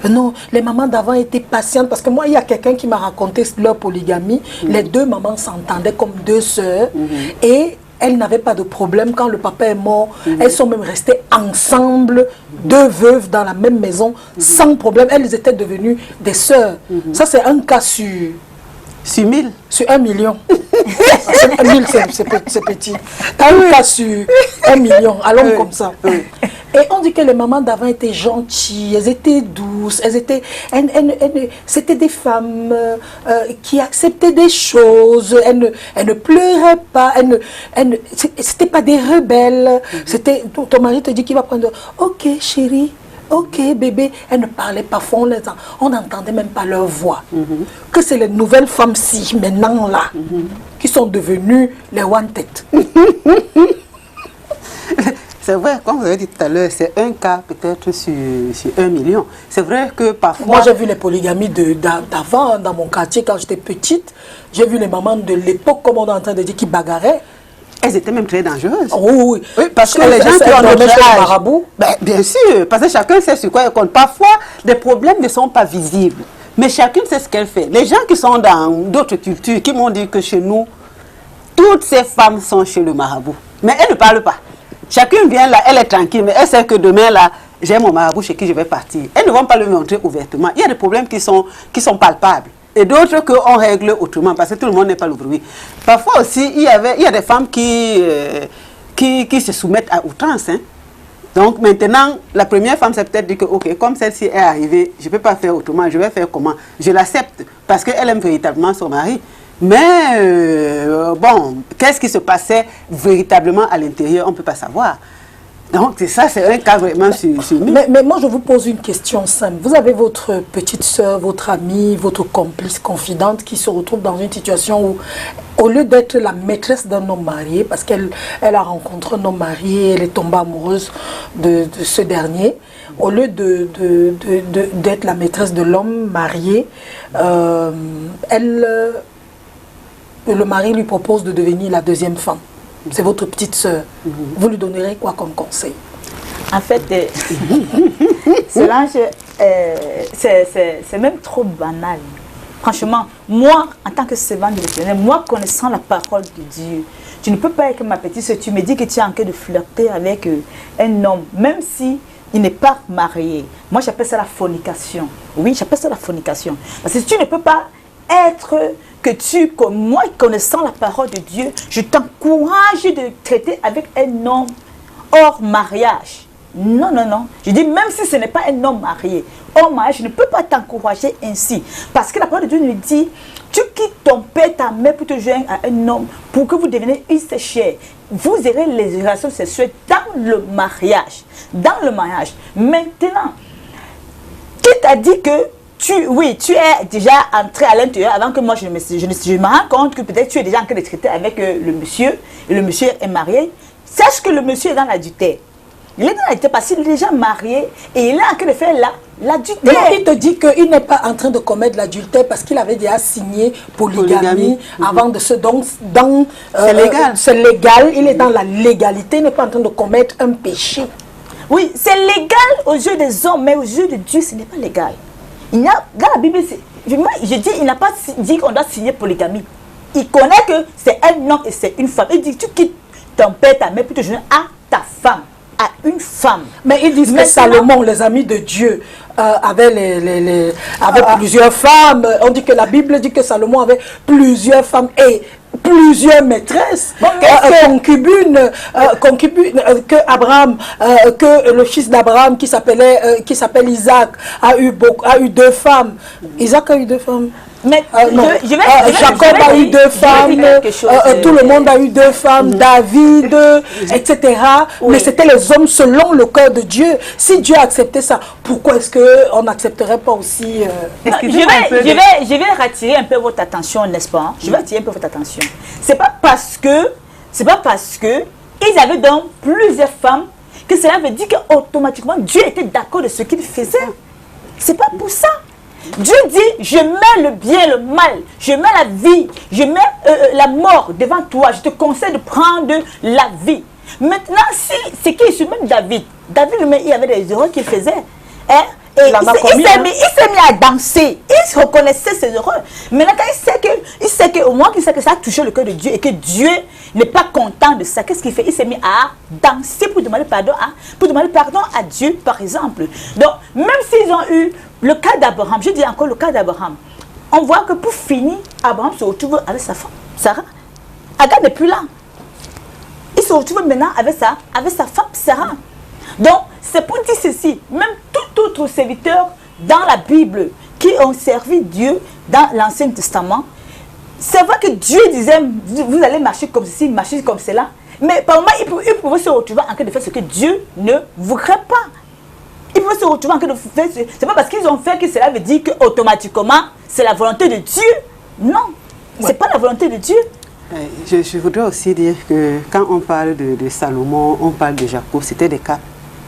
[SPEAKER 1] non, les mamans d'avant étaient patientes, parce que moi il y a quelqu'un qui m'a raconté leur polygamie. Les deux mamans s'entendaient comme deux sœurs et... Elles n'avaient pas de problème quand le papa est mort. Elles sont même restées ensemble, deux veuves dans la même maison, sans problème. Elles étaient devenues des sœurs. Ça, c'est un cas sur
[SPEAKER 3] 1000.
[SPEAKER 1] Sur 1 million. 1 000, c'est petit. Un cas sur 1 million. Allons comme ça. Et on dit que les mamans d'avant étaient gentilles, elles étaient douces, c'était des femmes qui acceptaient des choses, elles ne pleuraient pas, c'était pas des rebelles. C'était, ton mari te dit qu'il va prendre, ok chérie, ok bébé, elles ne parlaient pas fort, on n'entendait même pas leur voix. Que c'est les nouvelles femmes-ci, maintenant là, qui sont devenues les wanted.
[SPEAKER 3] C'est vrai, comme vous avez dit tout à l'heure, c'est un cas peut-être sur 1 million. C'est vrai que parfois...
[SPEAKER 1] Moi, j'ai vu les polygamies d'avant, dans mon quartier, quand j'étais petite. J'ai vu les mamans de l'époque, comme on est en train de dire, qui bagarraient.
[SPEAKER 3] Elles étaient même très dangereuses.
[SPEAKER 1] Oui,
[SPEAKER 3] parce que les gens qui ont notre âge...
[SPEAKER 1] marabout.
[SPEAKER 3] Bien sûr, parce que chacun sait sur quoi elle compte. Parfois, les problèmes ne sont pas visibles. Mais chacune sait ce qu'elle fait. Les gens qui sont dans d'autres cultures, qui m'ont dit que chez nous, toutes ces femmes sont chez le marabout. Mais elles ne parlent pas. Chacune vient là, elle est tranquille, mais elle sait que demain là, j'ai mon marabout chez qui je vais partir. Elles ne vont pas le montrer ouvertement. Il y a des problèmes qui sont palpables. Et d'autres qu'on règle autrement, parce que tout le monde n'est pas le bruit. Parfois aussi, il y a des femmes qui se soumettent à outrance. Hein. Donc maintenant, la première femme s'est peut-être dit que, ok, comme celle-ci est arrivée, je ne peux pas faire autrement, je vais faire comment? Je l'accepte, parce qu'elle aime véritablement son mari. Mais, bon, qu'est-ce qui se passait véritablement à l'intérieur, on ne peut pas savoir. Donc, ça, c'est un cas vraiment sur
[SPEAKER 1] mais moi, je vous pose une question simple. Vous avez votre petite soeur, votre amie, votre complice, confidente qui se retrouve dans une situation où, au lieu d'être la maîtresse d'un homme marié, parce qu'elle a rencontré un homme marié, elle est tombée amoureuse de ce dernier, au lieu d'être la maîtresse de l'homme marié, le mari lui propose de devenir la deuxième femme. C'est votre petite sœur. Vous lui donnerez quoi comme conseil?
[SPEAKER 2] En fait, Solange, c'est même trop banal. Franchement, moi, en tant que servante de l'Éternel, moi, connaissant la parole de Dieu, tu ne peux pas être ma petite sœur. Tu me dis que tu es en train de flirter avec un homme, même si il n'est pas marié. Moi, j'appelle ça la fornication. Oui, j'appelle ça la fornication. Parce que tu ne peux pas être... que tu, comme moi, connaissant la parole de Dieu, je t'encourage de traiter avec un homme hors mariage. Non, non, non. Je dis, même si ce n'est pas un homme marié, hors mariage, je ne peux pas t'encourager ainsi. Parce que la parole de Dieu nous dit, tu quittes ton père, ta mère pour te joindre à un homme, pour que vous deveniez une seule chair. Vous aurez les relations sexuelles dans le mariage. Dans le mariage. Maintenant, qui t'a dit que tu es déjà entré à l'intérieur avant que moi je me rends compte que peut-être tu es déjà en train de traiter avec le monsieur, et le monsieur est marié. Sache que le monsieur est dans l'adultère. Il est dans l'adultère parce qu'il est déjà marié et il est en train de faire là l'adultère.
[SPEAKER 1] Non, il te dit qu'il n'est pas en train de commettre l'adultère parce qu'il avait déjà signé polygamie avant de se... Donc,
[SPEAKER 3] c'est légal.
[SPEAKER 1] C'est légal, il est dans la légalité, il n'est pas en train de commettre un péché.
[SPEAKER 2] Oui, c'est légal aux yeux des hommes, mais aux yeux de Dieu, ce n'est pas légal. Dans la Bible, je dis, il n'a pas dit qu'on doit signer polygamie. Il connaît que c'est un homme et c'est une femme. Il dit, tu quittes ton père, ta mère, pour te joindre à ta femme, à une femme.
[SPEAKER 1] Mais ils disent que Salomon, les amis de Dieu, avait plusieurs femmes. On dit que la Bible dit que Salomon avait plusieurs femmes et plusieurs maîtresses, concubines, que Abraham, que le fils d'Abraham qui s'appelle Isaac a eu 2 femmes. Isaac a eu 2 femmes.
[SPEAKER 2] Mais
[SPEAKER 1] Jacob a eu 2 femmes, tout le monde a eu 2 femmes, David, etc. Oui. Mais c'était les hommes selon le cœur de Dieu. Si Dieu acceptait ça, pourquoi est-ce qu'on n'accepterait pas aussi
[SPEAKER 2] je vais retirer un peu votre attention, n'est-ce pas? Je vais attirer un peu votre attention. C'est pas parce que ils avaient donc plusieurs femmes que cela veut dire qu'automatiquement Dieu était d'accord de ce qu'ils faisaient. C'est pas pour ça. Dieu dit, je mets le bien, le mal, je mets la vie, je mets la mort devant toi, je te conseille de prendre la vie. Maintenant, si c'est qui est même David lui-même, il y avait des erreurs qu'il faisait. Hein? Et il s'est mis à danser, il se reconnaissait ses erreurs. Maintenant, quand il sait que, au moins qu'il sait que ça a touché le cœur de Dieu et que Dieu n'est pas content de ça, qu'est-ce qu'il fait? Il s'est mis à danser pour demander pardon à Dieu, par exemple. Donc, même s'ils ont eu le cas d'Abraham, je dis encore le cas d'Abraham, on voit que pour finir, Abraham se retrouve avec sa femme, Sarah. Agar n'est plus là. Il se retrouve maintenant avec sa femme, Sarah. Donc, c'est pour dire ceci, même tout autre serviteur dans la Bible qui ont servi Dieu dans l'Ancien Testament, c'est vrai que Dieu disait, vous allez marcher comme ceci, marcher comme cela, mais par moment, ils pouvaient se retrouver en train de faire ce que Dieu ne voudrait pas. Ils pouvaient se retrouver en train de faire ce... C'est pas parce qu'ils ont fait que cela veut dire qu'automatiquement, c'est la volonté de Dieu. Non, c'est pas la volonté de Dieu.
[SPEAKER 3] Je voudrais aussi dire que quand on parle de Salomon, on parle de Jacob, c'était des cas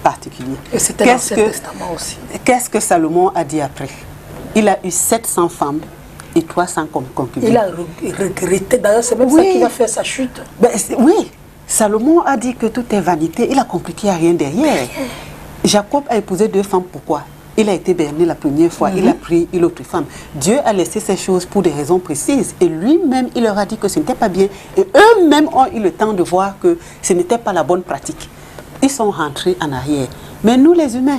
[SPEAKER 3] particuliers.
[SPEAKER 1] Et c'était l'Ancien Testament aussi.
[SPEAKER 3] Qu'est-ce que Salomon a dit après? Il a eu 700 femmes et 300 concubines.
[SPEAKER 1] Il a regretté, d'ailleurs c'est même ça qui a fait sa chute.
[SPEAKER 3] Oui, Salomon a dit que tout est vanité, il a compris qu'il n'y a rien derrière. Jacob a épousé 2 femmes, pourquoi? Il a été berné la première fois, il a pris une autre femme. Dieu a laissé ces choses pour des raisons précises. Et lui-même, il leur a dit que ce n'était pas bien. Et eux-mêmes ont eu le temps de voir que ce n'était pas la bonne pratique. Ils sont rentrés en arrière. Mais nous, les humains,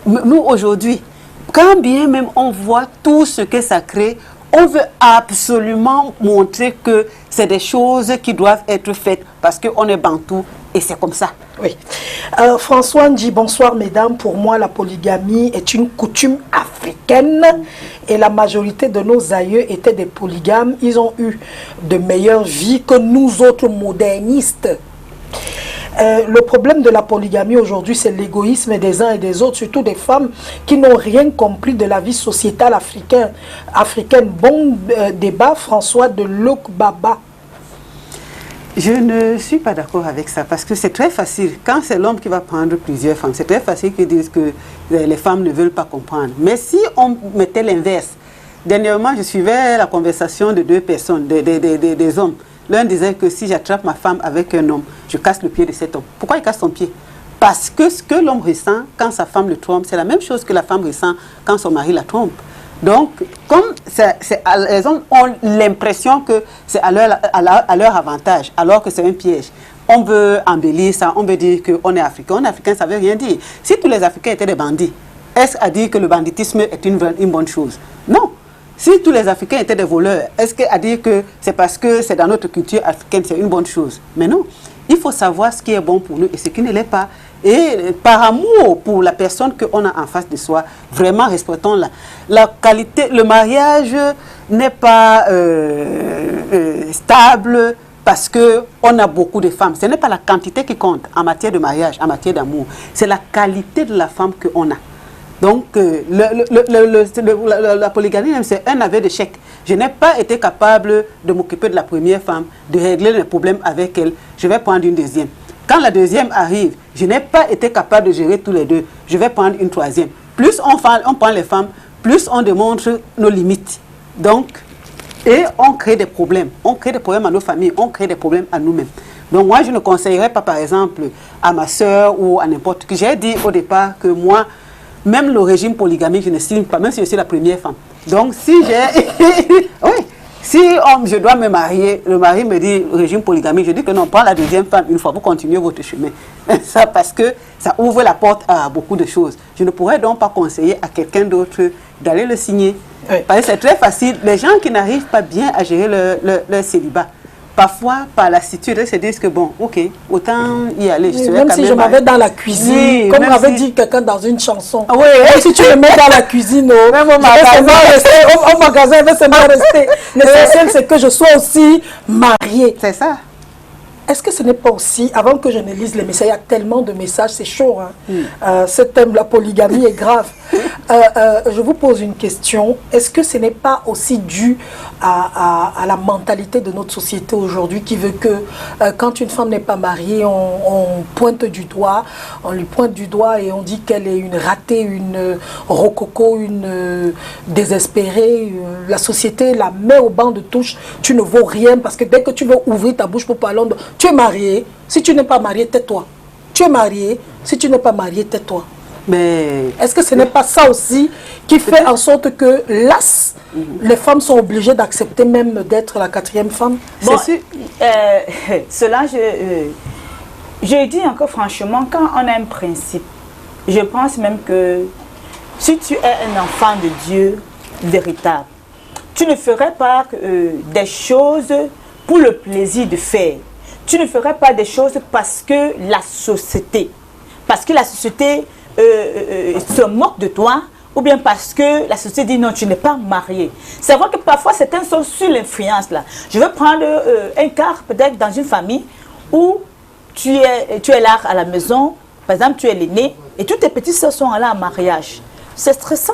[SPEAKER 3] nous aujourd'hui, quand bien même on voit tout ce que ça crée, on veut absolument montrer que c'est des choses qui doivent être faites parce qu'on est bantou et c'est comme ça.
[SPEAKER 1] Oui. François dit bonsoir mesdames, pour moi la polygamie est une coutume africaine et la majorité de nos aïeux étaient des polygames. Ils ont eu de meilleures vies que nous autres modernistes. Le problème de la polygamie aujourd'hui, c'est l'égoïsme des uns et des autres, surtout des femmes qui n'ont rien compris de la vie sociétale africaine. Bon débat, François de Lokbaba.
[SPEAKER 3] Je ne suis pas d'accord avec ça parce que c'est très facile. Quand c'est l'homme qui va prendre plusieurs femmes, c'est très facile qu'ils disent que les femmes ne veulent pas comprendre. Mais si on mettait l'inverse, dernièrement, je suivais la conversation de 2 personnes, des hommes. L'un disait que si j'attrape ma femme avec un homme, je casse le pied de cet homme. Pourquoi il casse son pied? Parce que ce que l'homme ressent quand sa femme le trompe, c'est la même chose que la femme ressent quand son mari la trompe. Donc, comme les hommes ont l'impression que c'est à leur avantage, alors que c'est un piège. On veut embellir ça, on veut dire qu'on est africain. On est africain, ça ne veut rien dire. Si tous les Africains étaient des bandits, est-ce à dire que le banditisme est une bonne chose? Non. Si tous les Africains étaient des voleurs, est-ce qu'à dire que c'est parce que c'est dans notre culture africaine, c'est une bonne chose? Mais non. Il faut savoir ce qui est bon pour nous et ce qui ne l'est pas. Et par amour pour la personne qu'on a en face de soi, vraiment respectons-la. La qualité, le mariage n'est pas stable parce qu'on a beaucoup de femmes. Ce n'est pas la quantité qui compte en matière de mariage, en matière d'amour. C'est la qualité de la femme qu'on a. Donc, la polygamie, c'est un aveu d'échec. Je n'ai pas été capable de m'occuper de la première femme, de régler les problèmes avec elle. Je vais prendre une deuxième. Quand la deuxième arrive, je n'ai pas été capable de gérer tous les deux. Je vais prendre une troisième. plus on prend les femmes, plus on démontre nos limites. Donc, et on crée des problèmes. On crée des problèmes à nos familles, on crée des problèmes à nous-mêmes. Donc moi, je ne conseillerais pas, par exemple, à ma soeur ou à n'importe qui. J'ai dit au départ que moi, même le régime polygamique, je ne signe pas, même si je suis la première femme. Donc si j'ai... oui, si je dois me marier, le mari me dit régime polygamique, je dis que non, prends la deuxième femme une fois, vous continuez votre chemin. Ça, parce que ça ouvre la porte à beaucoup de choses. Je ne pourrais donc pas conseiller à quelqu'un d'autre d'aller le signer. Oui. Parce que c'est très facile. Les gens qui n'arrivent pas bien à gérer leur célibat, parfois, par la situation, ils se disent que bon, ok, autant y aller.
[SPEAKER 1] Oui, même si je m'avais dans la cuisine, oui, comme m'avait dit quelqu'un dans une chanson.
[SPEAKER 3] Oui,
[SPEAKER 1] même si tu me mets dans la cuisine, même au magasin, je vais seulement rester. L'essentiel, c'est que je sois aussi mariée.
[SPEAKER 3] C'est ça.
[SPEAKER 1] Est-ce que ce n'est pas aussi, avant que je ne lise les messages, il y a tellement de messages, c'est chaud, hein? Ce thème, la polygamie est grave. Je vous pose une question. Est-ce que ce n'est pas aussi dû à la mentalité de notre société aujourd'hui qui veut que quand une femme n'est pas mariée, on pointe du doigt, on lui pointe du doigt et on dit qu'elle est une ratée, une rococo, une désespérée. La société la met au banc de touche. Tu ne vaux rien parce que dès que tu veux ouvrir ta bouche pour parler, tu es marié. Si tu n'es pas marié, tais-toi. Tu es marié. Si tu n'es pas marié, tais-toi.
[SPEAKER 3] Mais
[SPEAKER 1] est-ce que ce n'est pas ça aussi qui fait en sorte que las, les femmes sont obligées d'accepter même d'être la quatrième femme?
[SPEAKER 2] Bon, cela, je dis encore franchement, quand on a un principe, je pense même que si tu es un enfant de Dieu véritable, tu ne ferais pas des choses pour le plaisir de faire. Tu ne ferais pas des choses parce que la société se moque de toi, ou bien parce que la société dit non, tu n'es pas marié. C'est vrai que parfois certains sont sur l'influence là. Je vais prendre un cas peut-être dans une famille où tu es là à la maison, par exemple tu es l'aîné et toutes tes petites soeurs sont là en mariage. C'est stressant.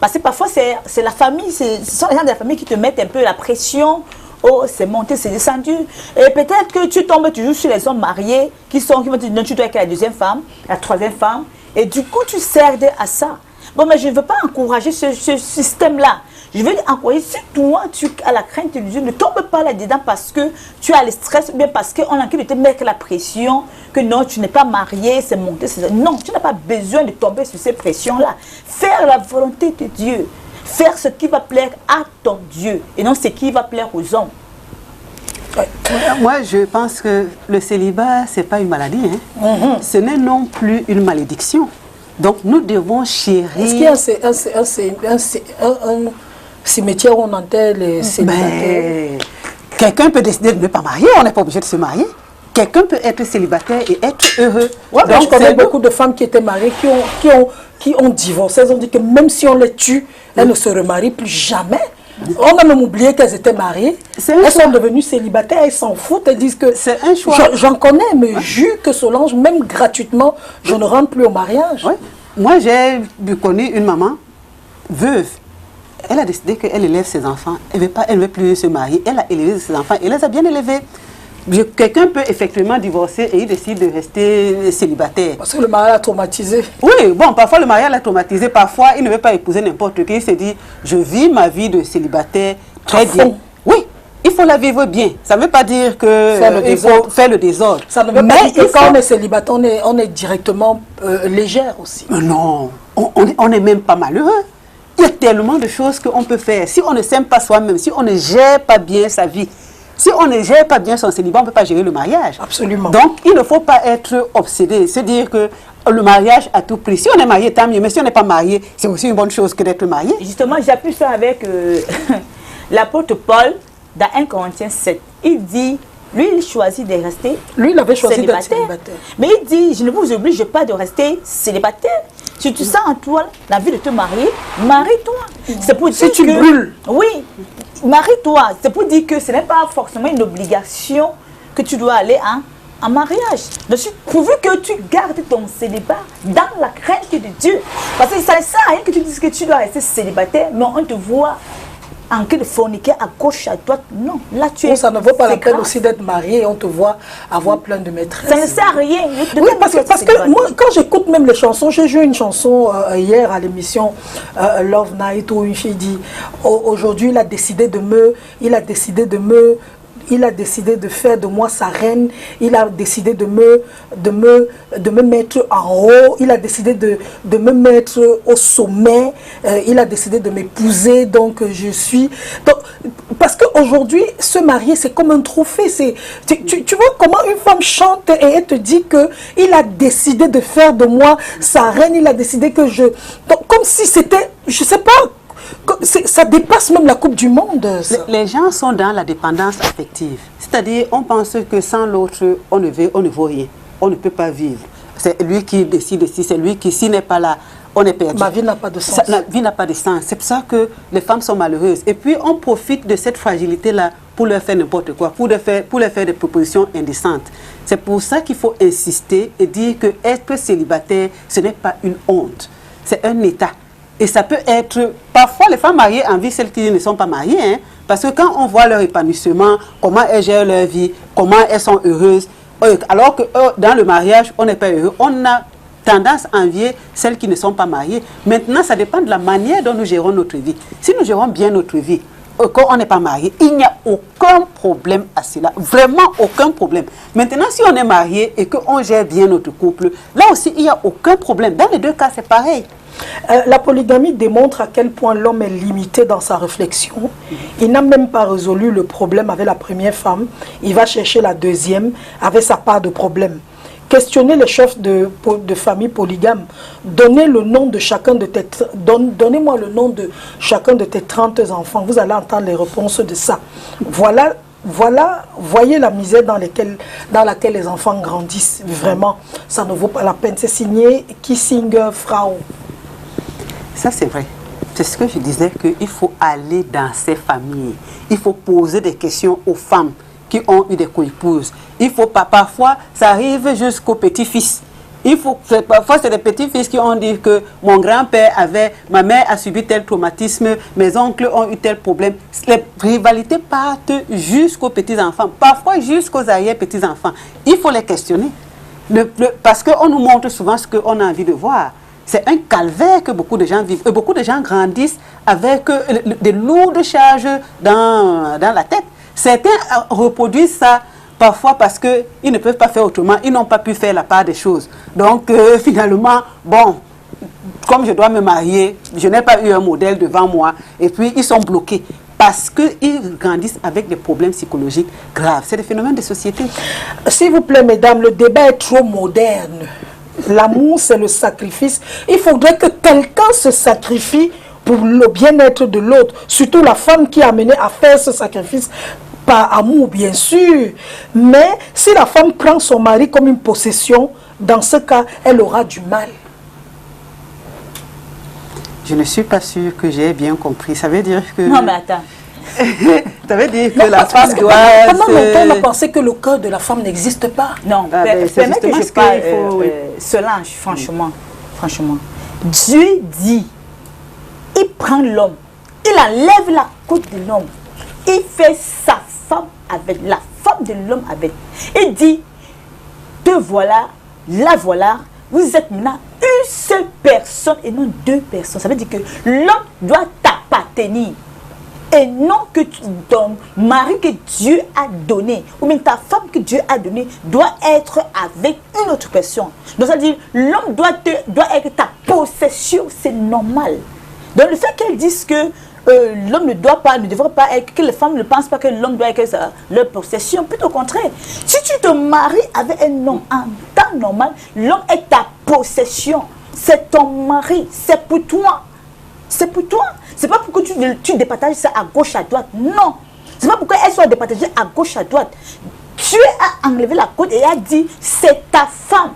[SPEAKER 2] Parce que parfois c'est la famille, ce sont les gens de la famille qui te mettent un peu la pression. Oh, c'est monté, c'est descendu. Et peut-être que tu tombes toujours sur les hommes mariés qui vont te dire non, tu dois être la deuxième femme, la troisième femme. Et du coup, tu cèdes à ça. Bon, mais je ne veux pas encourager ce système-là. Je veux encourager, si toi, tu as la crainte de Dieu, ne tombe pas là-dedans parce que tu as le stress, ou bien parce qu'on a envie de te mettre la pression, que non, tu n'es pas marié, c'est monté, c'est... Non, tu n'as pas besoin de tomber sur ces pressions-là. Faire la volonté de Dieu. Faire ce qui va plaire à ton Dieu et non ce qui va plaire aux hommes.
[SPEAKER 3] Moi, je pense que le célibat, ce n'est pas une maladie. Hein. Ce n'est non plus une malédiction. Donc, nous devons chérir...
[SPEAKER 1] Est-ce qu'il y a un cimetière où on enterre les célibataires?
[SPEAKER 3] Quelqu'un peut décider de ne pas marier, on n'est pas obligé de se marier. Quelqu'un peut être célibataire et être heureux.
[SPEAKER 1] Ouais, donc, je connais beaucoup de femmes qui étaient mariées, qui ont divorcé. Elles ont dit que même si on les tue, elles ne se remarient plus jamais. On a même oublié qu'elles étaient mariées. Elles sont devenues célibataires, elles s'en foutent. Elles disent que
[SPEAKER 3] c'est un choix.
[SPEAKER 1] J'en connais, mais jus que Solange, même gratuitement, je ne rentre plus au mariage.
[SPEAKER 3] Ouais. Moi, j'ai connu une maman veuve. Elle a décidé qu'elle élève ses enfants. Elle ne veut plus se marier. Elle a élevé ses enfants et elle les a bien élevés. Quelqu'un peut effectivement divorcer et il décide de rester célibataire.
[SPEAKER 1] Parce que le mariage l'a traumatisé.
[SPEAKER 3] Oui, bon, parfois le mariage l'a traumatisé. Parfois, il ne veut pas épouser n'importe qui. Il se dit, je vis ma vie de célibataire très bien. Oui, il faut la vivre bien. Ça ne veut pas dire qu'il faut faire le désordre.
[SPEAKER 1] Ça ne veut pas dire que quand on est célibataire, on est directement légère aussi.
[SPEAKER 3] Non, on n'est même pas malheureux. Il y a tellement de choses qu'on peut faire. Si on ne s'aime pas soi-même, si on ne gère pas bien sa vie, si on ne gère pas bien son célibat, on ne peut pas gérer le mariage.
[SPEAKER 1] Absolument.
[SPEAKER 3] Donc, il ne faut pas être obsédé, se dire que le mariage à tout prix. Si on est marié, tant mieux. Mais si on n'est pas marié, c'est aussi une bonne chose que d'être marié.
[SPEAKER 2] Justement, j'appuie ça avec l'apôtre Paul dans 1 Corinthiens 7. Il dit, lui, il choisit de rester
[SPEAKER 1] Lui, il avait choisi d'être célibataire.
[SPEAKER 2] Mais il dit, je ne vous oblige pas de rester célibataire. Si tu sens en toi l'envie de te marier, marie-toi. C'est pour dire
[SPEAKER 1] tu brûles.
[SPEAKER 2] Oui, marie-toi. C'est pour dire que ce n'est pas forcément une obligation que tu dois aller en mariage. Donc, pourvu que tu gardes ton célibat dans la crainte de Dieu. Parce que ça ne sert à rien que tu dises que tu dois rester célibataire, mais on te voit en train de forniquer à gauche, à droite. Non, là tu es...
[SPEAKER 1] Ça ne vaut pas la peine aussi d'être marié et on te voit avoir plein de maîtresses.
[SPEAKER 2] Ça ne sert à rien.
[SPEAKER 1] Oui, parce que moi, quand j'écoute même les chansons, j'ai joué une chanson hier à l'émission Love Night où une fille dit aujourd'hui il a décidé de faire de moi sa reine, il a décidé de me mettre en haut, il a décidé de me mettre au sommet, il a décidé de m'épouser, donc je suis... Donc, parce qu'aujourd'hui, se marier, c'est comme un trophée. Tu vois comment une femme chante et elle te dit qu'il a décidé de faire de moi sa reine, il a décidé que je... Donc, comme si c'était, je sais pas, ça dépasse même la Coupe du Monde.
[SPEAKER 3] Les gens sont dans la dépendance affective. C'est-à-dire, on pense que sans l'autre, on ne vaut rien. On ne peut pas vivre. C'est lui qui décide ici, c'est lui qui, s'il n'est pas là, on est perdu.
[SPEAKER 1] Ma vie n'a pas de sens.
[SPEAKER 3] La vie n'a pas de sens. C'est pour ça que les femmes sont malheureuses. Et puis, on profite de cette fragilité-là pour leur faire n'importe quoi, pour leur faire des propositions indécentes. C'est pour ça qu'il faut insister et dire que être célibataire, ce n'est pas une honte. C'est un état. Et ça peut être, parfois les femmes mariées envient celles qui ne sont pas mariées, hein, parce que quand on voit leur épanouissement, comment elles gèrent leur vie, comment elles sont heureuses, alors que dans le mariage, on n'est pas heureux, on a tendance à envier celles qui ne sont pas mariées. Maintenant, ça dépend de la manière dont nous gérons notre vie. Si nous gérons bien notre vie, quand on n'est pas marié, il n'y a aucun problème à cela, vraiment aucun problème. Maintenant, si on est marié et qu'on gère bien notre couple, là aussi, il n'y a aucun problème. Dans les deux cas, c'est pareil.
[SPEAKER 1] La polygamie démontre à quel point l'homme est limité dans sa réflexion. Il n'a même pas résolu le problème avec la première femme. Il va chercher la deuxième avec sa part de problème. Questionnez les chefs de famille polygames. Donnez le nom de chacun de tes... Donnez-moi le nom de chacun de tes 30 enfants. Vous allez entendre les réponses de ça. Voilà, voyez la misère dans laquelle les enfants grandissent. Vraiment, ça ne vaut pas la peine. C'est signé Kissinger Frau.
[SPEAKER 3] Ça, c'est vrai. C'est ce que je disais, qu'il faut aller dans ces familles. Il faut poser des questions aux femmes qui ont eu des co-épouses. Il faut pas, parfois, ça arrive jusqu'aux petits-fils. Parfois, c'est des petits-fils qui ont dit que mon grand-père ma mère a subi tel traumatisme, mes oncles ont eu tel problème. Les rivalités partent jusqu'aux petits-enfants, parfois jusqu'aux arrière-petits-enfants. Il faut les questionner. Parce qu'on nous montre souvent ce qu'on a envie de voir. C'est un calvaire que beaucoup de gens vivent. Et beaucoup de gens grandissent avec des lourdes charges dans la tête. Certains reproduisent ça parfois parce qu'ils ne peuvent pas faire autrement. Ils n'ont pas pu faire la part des choses. Donc, finalement, bon, comme je dois me marier, je n'ai pas eu un modèle devant moi. Et puis, ils sont bloqués parce qu'ils grandissent avec des problèmes psychologiques graves. C'est des phénomènes de société.
[SPEAKER 1] S'il vous plaît, mesdames, le débat est trop moderne. L'amour, c'est le sacrifice. Il faudrait que quelqu'un se sacrifie pour le bien-être de l'autre. Surtout la femme qui est amenée à faire ce sacrifice par amour, bien sûr. Mais si la femme prend son mari comme une possession, dans ce cas, elle aura du mal.
[SPEAKER 3] Je ne suis pas sûre que j'ai bien compris. Ça veut dire que...
[SPEAKER 2] Non, mais attends.
[SPEAKER 3] Ça veut dire que la femme doit...
[SPEAKER 1] Pendant longtemps, on a pensé que le cœur de la femme n'existe pas.
[SPEAKER 2] Non, permets que je parle, Solange, franchement. Dieu dit, il prend l'homme, il enlève la côte de l'homme, il fait sa femme avec, la femme de l'homme avec. Il dit, te voilà, la voilà, vous êtes maintenant une seule personne et non deux personnes. Ça veut dire que l'homme doit t'appartenir. Et non que ton mari que Dieu a donné, ou même ta femme que Dieu a donnée, doit être avec une autre personne. Donc ça veut dire, l'homme doit être ta possession, c'est normal. Donc le fait qu'elles disent que l'homme ne devrait pas être, que les femmes ne pensent pas que l'homme doit être leur possession, plutôt au contraire. Si tu te maries avec un homme en temps normal, l'homme est ta possession. C'est ton mari, c'est pour toi. C'est pour toi. C'est pas pour que tu départages ça à gauche, à droite. Non. C'est pas pour qu'elle soit départagée à gauche, à droite. Dieu a enlevé la côte et a dit, c'est ta femme.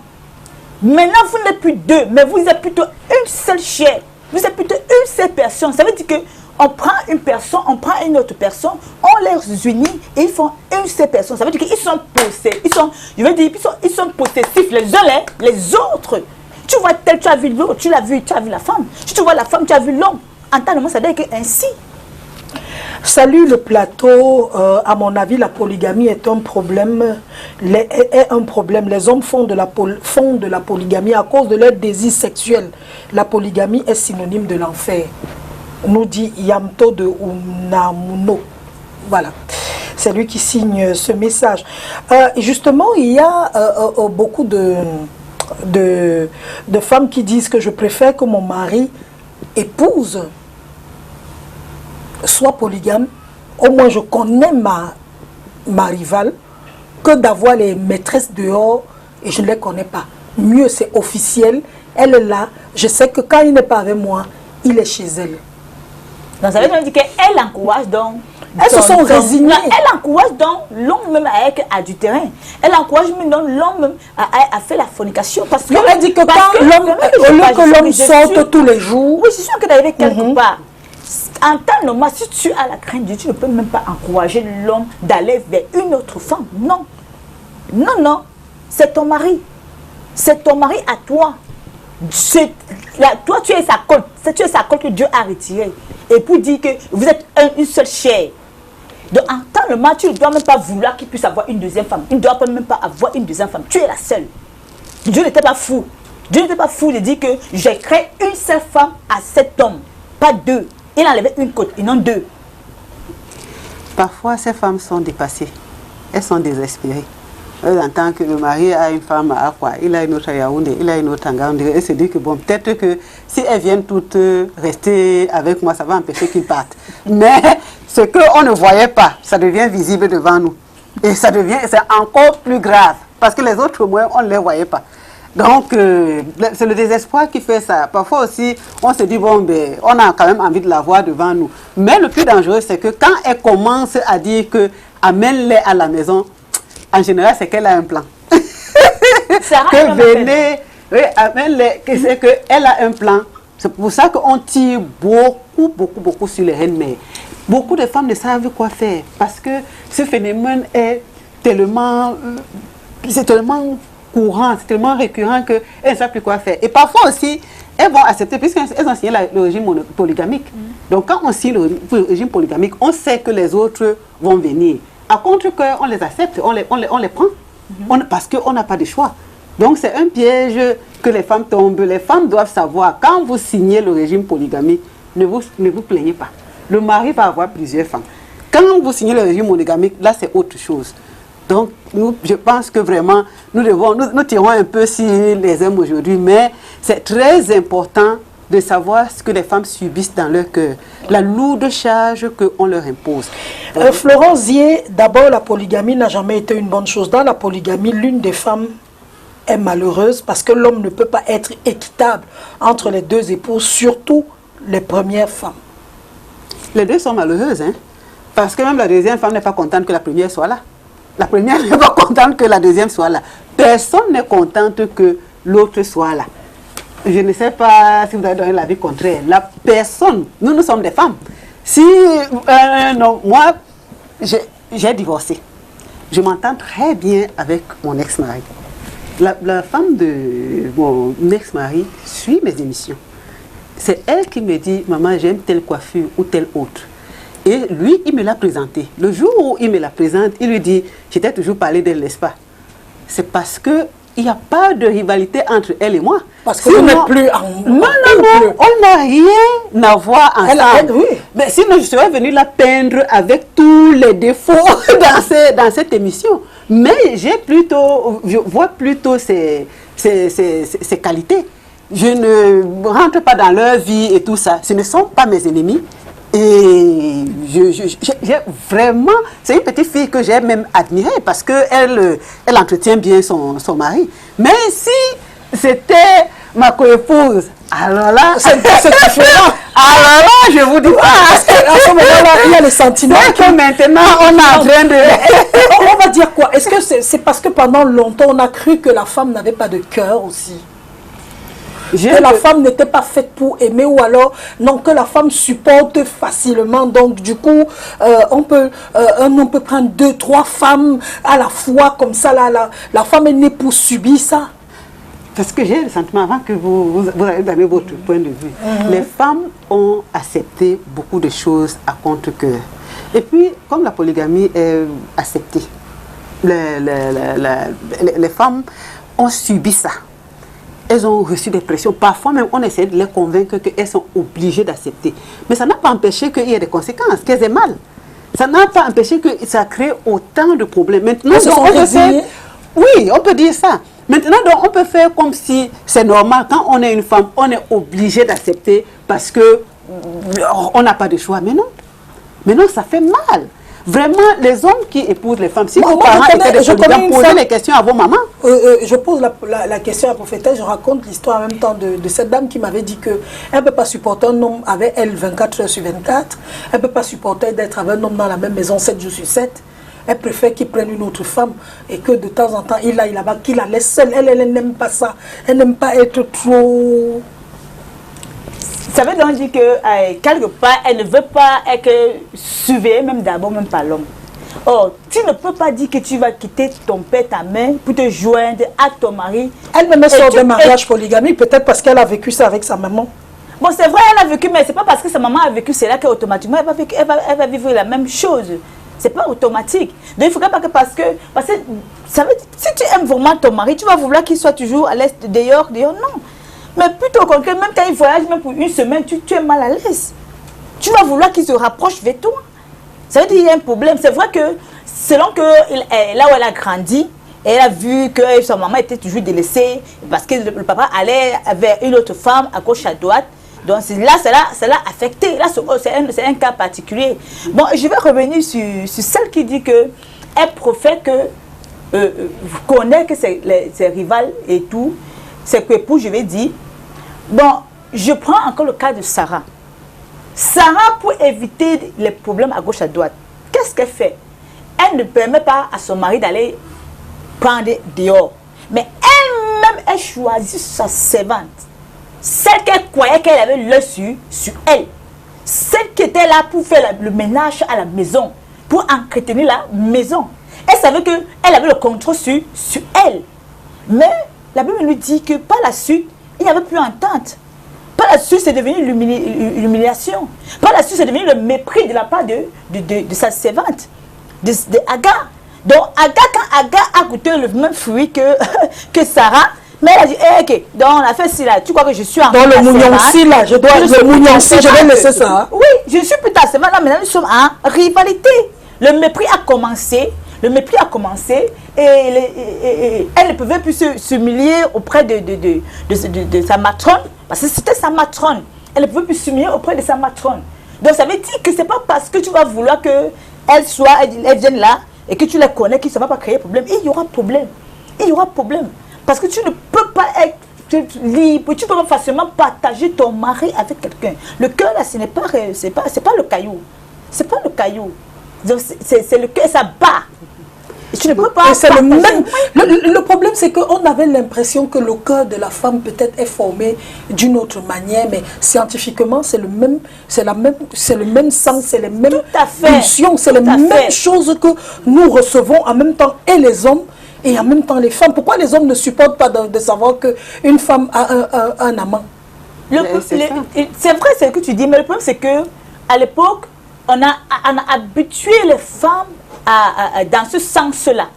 [SPEAKER 2] Maintenant, vous n'êtes plus deux, mais vous êtes plutôt une seule chair. Vous êtes plutôt une seule personne. Ça veut dire que on prend une personne, on prend une autre personne, on les unit et ils font une seule personne. Ça veut dire qu'ils sont possessés. Ils sont possessifs les uns les autres. Tu vois tel, tu as vu l'autre, tu as vu la femme. Si tu vois la femme, tu as vu l'homme. En tant que moi, ça doit être ainsi.
[SPEAKER 1] Salut le plateau. À mon avis, la polygamie est un problème. Les hommes font de la polygamie à cause de leur désir sexuel. La polygamie est synonyme de l'enfer. Nous dit Yamto de Unamuno. Voilà. C'est lui qui signe ce message. Justement, il y a beaucoup de femmes qui disent que je préfère que mon mari épouse soit polygame, au moins je connais ma rivale, que d'avoir les maîtresses dehors et je ne les connais pas. Mieux, c'est officiel, elle est là, je sais que quand il n'est pas avec moi, il est chez elle.
[SPEAKER 2] Donc ça veut dire qu'elle encourage donc...
[SPEAKER 1] Elles se sont résignées.
[SPEAKER 2] Elle encourage donc l'homme même à du terrain. Elle encourage même donc l'homme même à faire la fornication. Parce que
[SPEAKER 1] elle dit que quand l'homme, au lieu que l'homme sorte tous les jours...
[SPEAKER 2] Oui, je suis sûre que d'aller quelque part. En temps normal, si tu as la crainte de Dieu, tu ne peux même pas encourager l'homme d'aller vers une autre femme. Non. Non, non. C'est ton mari. C'est ton mari à toi. Toi, tu es sa colte. Tu es sa colte que Dieu a retirée. Et pour dire que vous êtes une seule chair. Donc, en temps normal, tu ne dois même pas vouloir qu'il puisse avoir une deuxième femme. Il ne doit même pas avoir une deuxième femme. Tu es la seule. Dieu n'était pas fou. Dieu n'était pas fou de dire que j'ai créé une seule femme à cet homme. Pas deux. Il enlevait une côte, et non deux.
[SPEAKER 3] Parfois, ces femmes sont dépassées. Elles sont désespérées. Elles entendent que le mari a une femme à Akwa, il a une autre à Yaoundé, il a une autre à Ngaoundé. Elles se disent que bon, peut-être que si elles viennent toutes rester avec moi, ça va empêcher qu'ils partent. Mais ce qu'on ne voyait pas, ça devient visible devant nous. Et c'est encore plus grave. Parce que les autres, au moins, on ne les voyait pas. Donc, c'est le désespoir qui fait ça. Parfois aussi, on se dit, bon, ben, on a quand même envie de la voir devant nous. Mais le plus dangereux, c'est que quand elle commence à dire que amène-les à la maison, en général, c'est qu'elle a un plan. Que venez, oui, amène-les, c'est qu'elle a un plan. C'est pour ça qu'on tire beaucoup sur les reines mères. Beaucoup de femmes ne savent quoi faire parce que ce phénomène est tellement courant, c'est tellement récurrent qu'elles ne savent plus quoi faire. Et parfois aussi, elles vont accepter, puisqu'elles ont signé le régime polygamique. Donc quand on signe le régime polygamique, on sait que les autres vont venir. À contre-cœur, on les accepte, on les prend, parce qu'on n'a pas de choix. Donc c'est un piège que les femmes tombent. Les femmes doivent savoir, quand vous signez le régime polygamique, ne vous plaignez pas. Le mari va avoir plusieurs femmes. Quand vous signez le régime monogamique, là c'est autre chose. Donc, je pense que vraiment, nous tirons un peu sur les hommes aujourd'hui, mais c'est très important de savoir ce que les femmes subissent dans leur cœur, la lourde charge qu'on leur impose.
[SPEAKER 1] Florence Zier, d'abord, la polygamie n'a jamais été une bonne chose. Dans la polygamie, l'une des femmes est malheureuse parce que l'homme ne peut pas être équitable entre les deux épouses, surtout les premières femmes.
[SPEAKER 3] Les deux sont malheureuses, hein, parce que même la deuxième femme n'est pas contente que la première soit là. La première n'est pas contente que la deuxième soit là. Personne n'est contente que l'autre soit là. Je ne sais pas si vous avez donné l'avis contraire. La personne, nous sommes des femmes. Si, non, moi, j'ai divorcé. Je m'entends très bien avec mon ex-mari. La femme de mon ex-mari suit mes émissions. C'est elle qui me dit, maman, j'aime telle coiffure ou telle autre. Et lui, il me l'a présenté. Le jour où il me la présente, il lui dit, je t'ai toujours parlé d'elle, n'est-ce pas? C'est parce qu'il n'y a pas de rivalité entre elle et moi.
[SPEAKER 1] Parce que vous n'êtes plus en...
[SPEAKER 3] Non, on n'a rien à voir ensemble. Oui. Mais sinon, je serais venue la peindre avec tous les défauts dans cette émission. Mais je vois plutôt ses qualités. Je ne rentre pas dans leur vie et tout ça. Ce ne sont pas mes ennemis. Et j'ai vraiment... C'est une petite fille que j'ai même admirée parce qu'elle entretient bien son mari. Mais si c'était ma co-épouse, alors là...
[SPEAKER 1] C'est différent.
[SPEAKER 3] Alors là, je vous dis pas.
[SPEAKER 1] Parce qu'à ce moment-là, il y a le sentiment
[SPEAKER 3] que maintenant, on est en train de...
[SPEAKER 1] On va dire quoi? Est-ce que c'est parce que pendant longtemps, on a cru que la femme n'avait pas de cœur aussi? Que la femme n'était pas faite pour aimer, ou alors non, que la femme supporte facilement. Donc du coup, un homme peut prendre 2, 3 femmes à la fois comme ça. La femme est née pour subir ça.
[SPEAKER 3] Parce que j'ai le sentiment, avant que vous allez donner votre point de vue, les femmes ont accepté beaucoup de choses à contre-cœur. Et puis, comme la polygamie est acceptée, les femmes ont subi ça. Elles ont reçu des pressions. Parfois même, on essaie de les convaincre qu'elles sont obligées d'accepter. Mais ça n'a pas empêché qu'il y ait des conséquences, qu'elles aient mal. Ça n'a pas empêché que ça crée autant de problèmes. Maintenant, on peut faire... Oui, on peut dire ça. Maintenant, donc, on peut faire comme si c'est normal. Quand on est une femme, on est obligé d'accepter parce qu'on n'a pas de choix. Mais non. Mais non, ça fait mal. Vraiment, les hommes qui épousent les femmes, si vos parents étaient des polygames, posez les questions à vos mamans.
[SPEAKER 1] Je pose la question à la prophétesse, je raconte l'histoire en même temps de cette dame qui m'avait dit qu'elle ne peut pas supporter un homme avec elle 24 heures sur 24, elle ne peut pas supporter d'être avec un homme dans la même maison 7 jours sur 7. Elle préfère qu'il prenne une autre femme et que de temps en temps, il aille là-bas, qu'il la laisse seule. Elle n'aime pas ça. Elle n'aime pas être trop...
[SPEAKER 2] Ça veut donc dire que quelque part, elle ne veut pas être surveillée, même d'abord, même par l'homme. Or, tu ne peux pas dire que tu vas quitter ton père, ta mère, pour te joindre à ton mari.
[SPEAKER 1] Elle-même sort d'un mariage polygamique, peut-être parce qu'elle a vécu ça avec sa maman.
[SPEAKER 2] Bon, c'est vrai, elle a vécu, mais c'est pas parce que sa maman a vécu, c'est là qu'automatiquement, elle va vivre la même chose. C'est pas automatique. Donc, il ne faudrait pas que parce que ça veut dire, si tu aimes vraiment ton mari, tu vas vouloir qu'il soit toujours à l'aise dehors, non. Mais plutôt quand même quand il voyage, même pour une semaine, tu es mal à l'aise. Tu vas vouloir qu'il se rapproche vers toi. Ça veut dire qu'il y a un problème. C'est vrai que selon que là où elle a grandi, elle a vu que sa maman était toujours délaissée parce que le papa allait vers une autre femme à gauche, à droite. Donc là, ça l'a affecté. Là, c'est un cas particulier. Bon, je vais revenir sur celle qui dit que elle préfère que connaît que ses rivales et tout, ses époux, je vais dire. Bon, je prends encore le cas de Sarah. Sarah, pour éviter les problèmes à gauche, à droite, qu'est-ce qu'elle fait? Elle ne permet pas à son mari d'aller prendre dehors. Mais elle-même, elle choisit sa servante. Celle qu'elle croyait qu'elle avait l'œil sur elle. Celle qui était là pour faire le ménage à la maison, pour entretenir la maison. Elle savait qu'elle avait le contrôle sur elle. Mais la Bible nous dit que par la suite, il n'y avait plus entente. Par la suite, c'est devenu l'humiliation. Par la suite, c'est devenu le mépris de la part de sa servante, de Agar. Donc, Agar, quand Agar a goûté le même fruit que Sarah, mais elle a dit, ok, donc on a fait ci là, tu crois que je suis en
[SPEAKER 1] dans le mougnon-ci là, je vais laisser ça.
[SPEAKER 2] Oui, je suis plus ta servante, là maintenant nous sommes en rivalité. Le mépris a commencé. Et elle ne pouvait plus s'humilier auprès de sa matrone, parce que c'était sa matrone. Elle ne pouvait plus s'humilier auprès de sa matrone. Donc ça veut dire que ce n'est pas parce que tu vas vouloir qu'elle vienne là et que tu la connais que ça ne va pas créer problème. Il y aura problème. Il y aura problème. Parce que tu ne peux pas être libre, tu peux pas facilement partager ton mari avec quelqu'un. Le cœur là, ce n'est pas le caillou. C'est pas le caillou. C'est le cœur, ça bat. Tu ne peux pas.
[SPEAKER 1] Le problème, c'est qu'on avait l'impression que le cœur de la femme peut-être est formé d'une autre manière, mais scientifiquement, c'est le même sang, c'est les mêmes pulsions, c'est les mêmes choses que nous recevons en même temps, et les hommes et en même temps les femmes. Pourquoi les hommes ne supportent pas de savoir qu'une femme a un amant?
[SPEAKER 2] C'est vrai ce que tu dis, mais le problème c'est que à l'époque, on a habitué les femmes dans ce sens-là.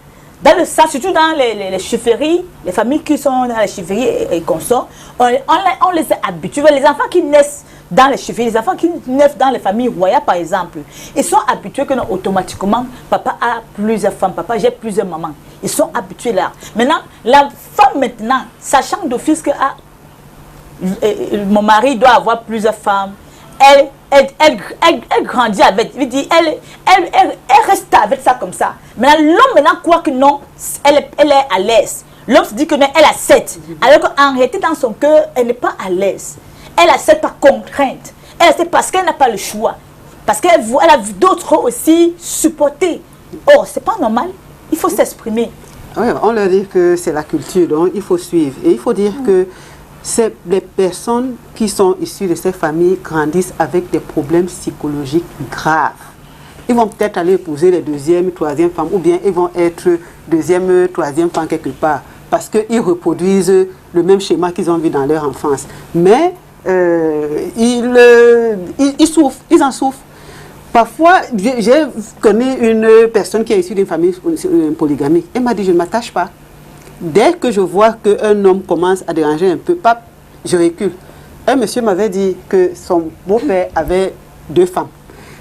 [SPEAKER 2] Dans le sens, surtout dans les chefferies, les familles qui sont dans les chefferies et consorts, on les a habitués. Les enfants qui naissent dans les chefferies, les enfants qui naissent dans les familles royales par exemple, ils sont habitués que automatiquement, papa a plusieurs femmes, papa j'ai plusieurs mamans. Ils sont habitués là. Maintenant, la femme maintenant, sachant d'office que mon mari doit avoir plusieurs femmes, elle grandit avec, elle reste avec ça comme ça. Maintenant, l'homme croit que non, elle est à l'aise. L'homme se dit que non, elle accepte. Alors qu'en réalité, dans son cœur, elle n'est pas à l'aise. Elle accepte par contrainte. Elle accepte parce qu'elle n'a pas le choix. Parce qu'elle a vu d'autres aussi supporter. Or, c'est pas normal. Il faut s'exprimer.
[SPEAKER 3] Oui, on leur dit que c'est la culture, donc il faut suivre. Et il faut dire que les personnes qui sont issues de ces familles grandissent avec des problèmes psychologiques graves. Ils vont peut-être aller épouser les deuxième, troisième femmes, ou bien ils vont être deuxième, troisième femme quelque part, parce qu'ils reproduisent le même schéma qu'ils ont vu dans leur enfance. Mais ils souffrent, ils en souffrent. Parfois, j'ai connu une personne qui est issue d'une famille polygamique. Elle m'a dit, je ne m'attache pas. Dès que je vois qu'un homme commence à déranger un peu, pap, je recule. Un monsieur m'avait dit que son beau-père avait 2 femmes.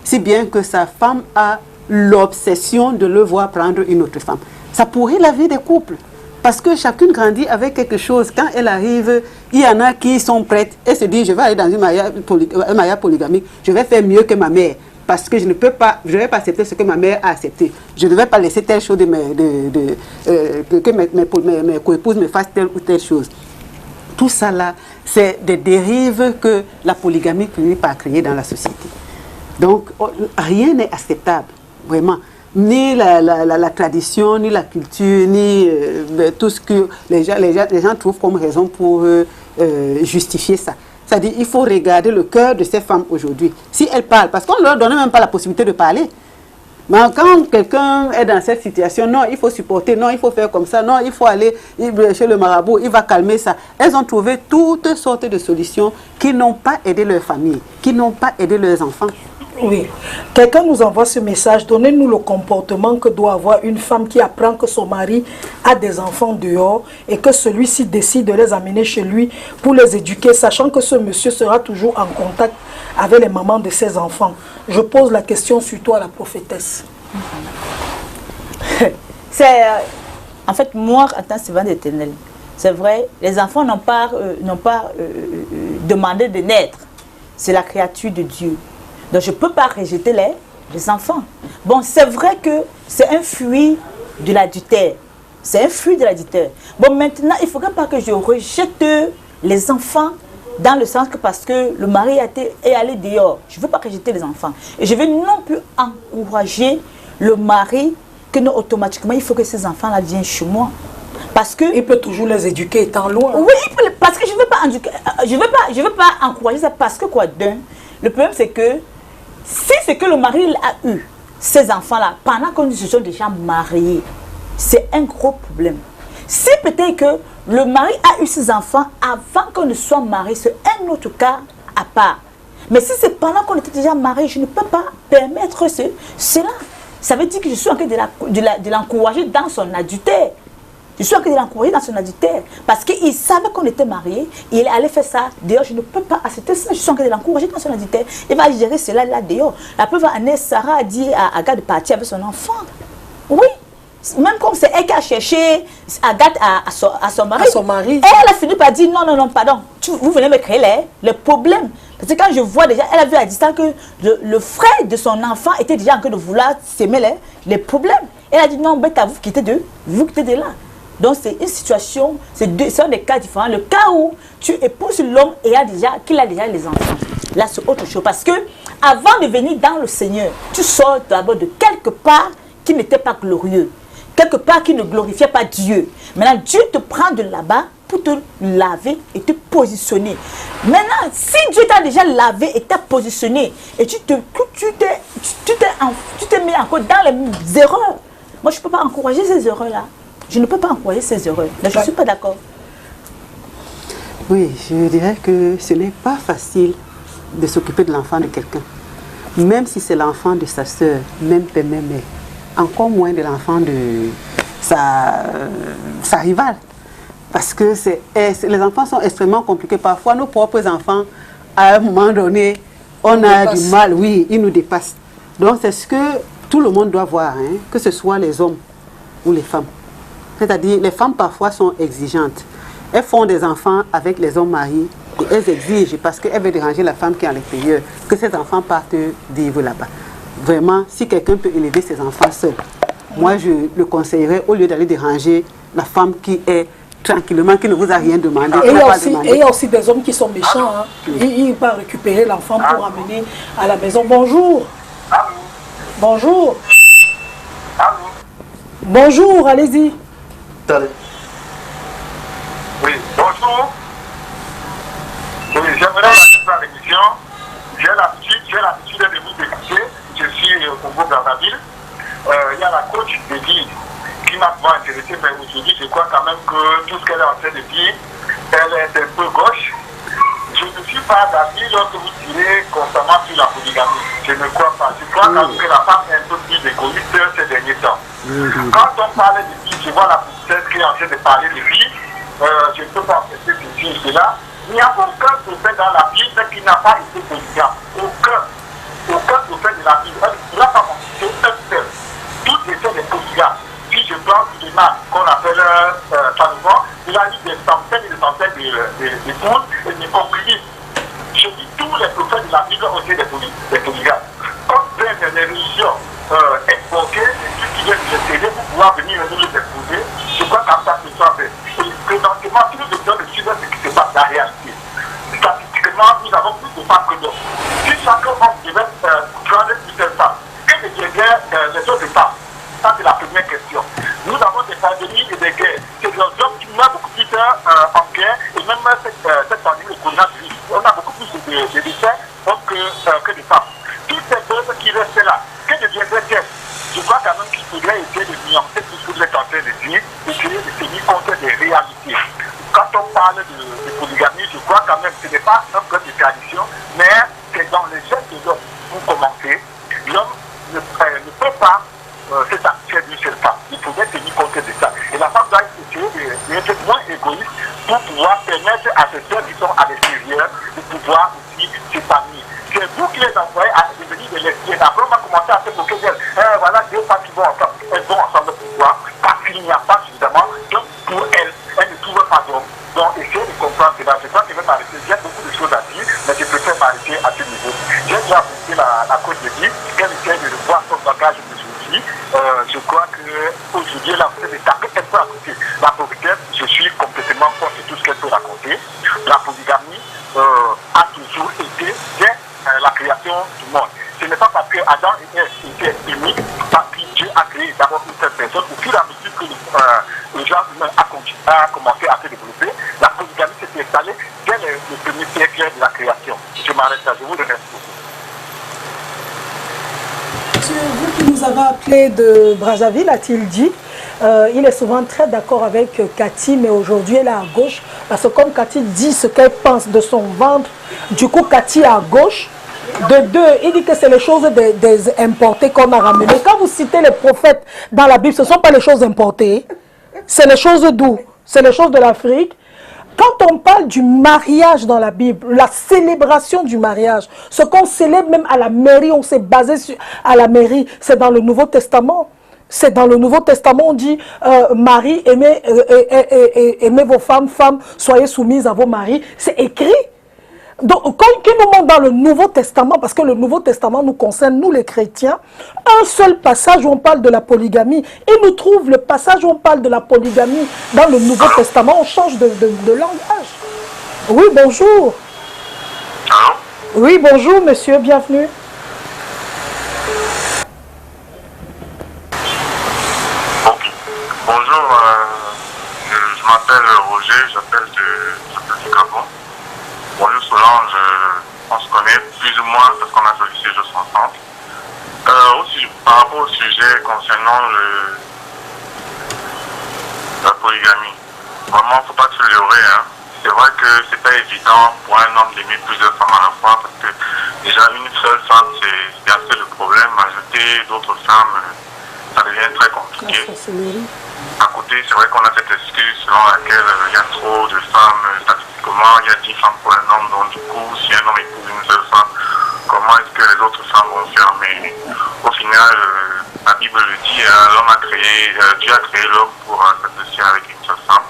[SPEAKER 3] Si bien que sa femme a l'obsession de le voir prendre une autre femme. Ça pourrit la vie des couples. Parce que chacune grandit avec quelque chose. Quand elle arrive, il y en a qui sont prêtes et se disent, je vais aller dans un mariage polygamique, je vais faire mieux que ma mère. Parce que je ne vais pas accepter ce que ma mère a accepté. Je ne vais pas laisser telle chose que mes co-épouses me fassent telle ou telle chose. Tout ça là, c'est des dérives que la polygamie finit par créer dans la société. Donc, rien n'est acceptable, vraiment. Ni la tradition, ni la culture, ni tout ce que les gens trouvent comme raison pour justifier ça. C'est-à-dire qu'il faut regarder le cœur de ces femmes aujourd'hui. Si elles parlent, parce qu'on ne leur donne même pas la possibilité de parler. Mais quand quelqu'un est dans cette situation, non, il faut supporter, non, il faut faire comme ça, non, il faut aller chez le marabout, il va calmer ça. Elles ont trouvé toutes sortes de solutions qui n'ont pas aidé leur famille, qui n'ont pas aidé leurs enfants.
[SPEAKER 1] Oui. Quelqu'un nous envoie ce message. Donnez-nous le comportement que doit avoir une femme qui apprend que son mari a des enfants dehors et que celui-ci décide de les amener chez lui pour les éduquer, sachant que ce monsieur sera toujours en contact avec les mamans de ses enfants. Je pose la question surtout à la prophétesse.
[SPEAKER 2] C'est en fait moi en tant que servante d'Éternel. C'est vrai, les enfants n'ont pas demandé de naître. C'est la créature de Dieu. Donc je ne peux pas rejeter les enfants. Bon, c'est vrai que c'est un fruit de l'adultère. C'est un fruit de l'adultère. Bon, maintenant, il ne faudrait pas que je rejette les enfants dans le sens que parce que le mari est allé dehors. Je ne veux pas rejeter les enfants. Et je ne veux non plus encourager le mari que non, automatiquement, il faut que ces enfants-là viennent chez moi. Parce que
[SPEAKER 1] il peut toujours les éduquer étant loin.
[SPEAKER 2] Oui, parce que je ne veux pas encourager ça parce que quoi d'un. Le problème c'est que si c'est que le mari a eu ces enfants-là pendant que nous se sommes déjà mariés, c'est un gros problème. Si peut-être que le mari a eu ses enfants avant qu'on ne soit mariés, c'est un autre cas à part. Mais si c'est pendant qu'on était déjà mariés, je ne peux pas permettre cela. Ça veut dire que je suis en train de l'encourager dans son adultère. Je suis en train de l'encourager dans son adultère. Parce qu'il savait qu'on était mariés, il allait faire ça. D'ailleurs, je ne peux pas accepter ça. Je suis en train de l'encourager dans son adultère. Il va gérer cela là dehors. La preuve, Sarah a dit à Agathe de partir avec son enfant. Oui. Même comme c'est elle qui a cherché Agathe à son mari. Elle a fini par dire non, pardon. Vous venez me créer les problèmes. Parce que quand je vois déjà, elle a vu à distance que le frère de son enfant était déjà en train de vouloir s'aimer les problèmes. Elle a dit non, bête à vous quittez de là. Donc c'est une situation, c'est des cas différents. Le cas où tu épouses l'homme et qu'il a déjà les enfants. Là c'est autre chose. Parce que avant de venir dans le Seigneur, tu sors d'abord de quelque part qui n'était pas glorieux. Quelque part qui ne glorifiait pas Dieu. Maintenant Dieu te prend de là-bas pour te laver et te positionner. Maintenant, si Dieu t'a déjà lavé et t'a positionné, et tu t'es mis encore dans les erreurs, moi je ne peux pas encourager ces erreurs-là. Je ne peux pas encourager ces erreurs. Donc, je ne suis pas d'accord.
[SPEAKER 3] Oui, je dirais que ce n'est pas facile de s'occuper de l'enfant de quelqu'un. Même si c'est l'enfant de sa soeur, même père, même mère. Encore moins de l'enfant de sa rivale. Parce que les enfants sont extrêmement compliqués. Parfois, nos propres enfants, à un moment donné, on a du mal. Oui, ils nous dépassent. Donc, c'est ce que tout le monde doit voir, hein, que ce soit les hommes ou les femmes. C'est-à-dire, les femmes parfois sont exigeantes. Elles font des enfants avec les hommes mariés et elles exigent parce qu'elles veulent déranger la femme qui est à l'extérieur, que ces enfants partent vivre là-bas. Vraiment, si quelqu'un peut élever ses enfants seul, moi je le conseillerais au lieu d'aller déranger la femme qui est tranquillement, qui ne vous a rien demandé.
[SPEAKER 1] Et il y a aussi des hommes qui sont méchants. Hein. Ils peuvent récupérer l'enfant pour amener à la maison. Bonjour. Bonjour. Bonjour, allez-y.
[SPEAKER 4] Oui, bonjour. Oui, j'aimerais participer à l'émission. J'ai l'habitude de vous écouter. Je suis au Congo Brazzaville. Il y a la coach d'église qui m'a vraiment intéressé, mais aujourd'hui, je crois quand même que tout ce qu'elle est en train de dire, elle est un peu gauche. Je ne suis pas d'avis lorsque vous tirez constamment sur la polygamie. Je ne crois pas. Je crois que la femme est un peu plus égoïste ces derniers temps. Quand on parle de vie, je vois la princesse qui est en train de parler de vie. Je ne peux pas accepter ceci et cela. Il n'y a aucun prophète dans la Bible qui n'a pas été polygame. Aucun prophète de la Bible. Il n'a pas mentionné un seul. Toutes les des polygames. Si je prends Suleiman, qu'on appelle Salomon, il a eu des centaines et des centaines d'épouses et de concubines. Je dis tous les prophètes de la Bible ont été des polygames. Comme viennent les religions exportées, ceux qui viennent les aider pour pouvoir venir nous les épouser, je crois qu'à ça se soit fait. Et présentement, si nous devons le suivre ce qui se passe dans la réalité, statistiquement, nous avons plus de femmes que d'hommes. Si chacun homme devait prendre une seule femme, que deviendraient les autres femmes? Ça, c'est la première question. Nous avons des pandémies et des guerres. C'est les hommes qui meurent beaucoup plus en guerre, et même cette pandémie, le coronavirus, on a beaucoup plus de décès que de femmes. Toutes ces choses qui restent là, que deviendraient-elles? Je crois quand même qu'il faudrait essayer de nuancer tout ce que vous êtes en train de dire, essayer de tenir compte des réalités. Quand on parle de polygamie, je crois quand même que ce n'est pas un peu de tradition, mais c'est dans les gestes de l'homme. Pour commencer, l'homme ne peut pas se satisfaire d'une seule femme. Il faudrait tenir compte de ça. Et la femme doit essayer d'être moins égoïste pour pouvoir permettre à ces sœurs qui sont à l'extérieur de pouvoir aussi s'épanouir. C'est vous qui les envoyez à devenir des lesbiennes. Après, on va commencer à se moquer d'elles. Voilà, deux femmes qui vont ensemble. Elles vont ensemble pour pouvoir, parce qu'il n'y a pas suffisamment. Donc, pour elles, elles ne trouvent pas d'homme. Donc, essayez de comprendre cela. Je crois que je vais m'arrêter. J'ai beaucoup de choses à dire, mais je préfère m'arrêter à ce niveau. J'ai déjà apprécié la cause de vie, qu'elle essaie de revoir son bagage d'aujourd'hui. Je crois qu'aujourd'hui, elle a fait des taper qu'elle peut raconter. La polygame, je suis complètement contre tout ce qu'elle peut raconter. La polygamie a toujours été dès la création du monde. Ce n'est pas parce que Adam et Ève étaient uniques, parce que Dieu a créé d'abord une seule personne. Au fur et à mesure que le genre humain a commencé à se développer, la polygamie s'est installée dès le premier siècle de la création. Je m'arrête là, je vous remercie beaucoup.
[SPEAKER 1] Monsieur, vous qui nous avez appelé de Brazzaville, a-t-il dit, il est souvent très d'accord avec Cathy, mais aujourd'hui elle est à gauche, parce que comme Cathy dit ce qu'elle pense de son ventre, du coup Cathy est à gauche. De deux, il dit que c'est les choses des importées qu'on a ramenées. Quand vous citez les prophètes dans la Bible, ce ne sont pas les choses importées, c'est les choses d'où? C'est les choses de l'Afrique. Quand on parle du mariage dans la Bible, la célébration du mariage, ce qu'on célèbre même à la mairie, on s'est basé à la mairie, c'est dans le Nouveau Testament. C'est dans le Nouveau Testament, on dit, Marie, aimez vos femmes, femmes, soyez soumises à vos maris. C'est écrit. Donc, quand nous montre dans le Nouveau Testament, parce que le Nouveau Testament nous concerne, nous les chrétiens, un seul passage où on parle de la polygamie, et nous trouve le passage où on parle de la polygamie dans le Nouveau Testament, on change de langage. Oui, bonjour.
[SPEAKER 4] Allô?
[SPEAKER 1] Oui, bonjour, monsieur, bienvenue.
[SPEAKER 4] Bonjour, je m'appelle Roger, j'appelle du Gabon. Bonjour Solange, on se connaît plus ou moins parce qu'on a sollicité juste ensemble. Par rapport au sujet concernant la polygamie, vraiment, il ne faut pas se leurrer. Hein. C'est vrai que c'est pas évident pour un homme d'aimer plusieurs femmes à la fois parce que déjà une seule femme, c'est assez le problème. Ajouter d'autres femmes, ça devient très compliqué. À côté, c'est vrai qu'on a cette excuse selon laquelle il y a trop de femmes. Statistiquement, il y a 10 femmes pour un homme. Donc du coup, si un homme épouse une seule femme, comment est-ce que les autres femmes vont faire? Mais au final, la Bible le dit, Dieu a créé l'homme pour s'associer avec une seule femme.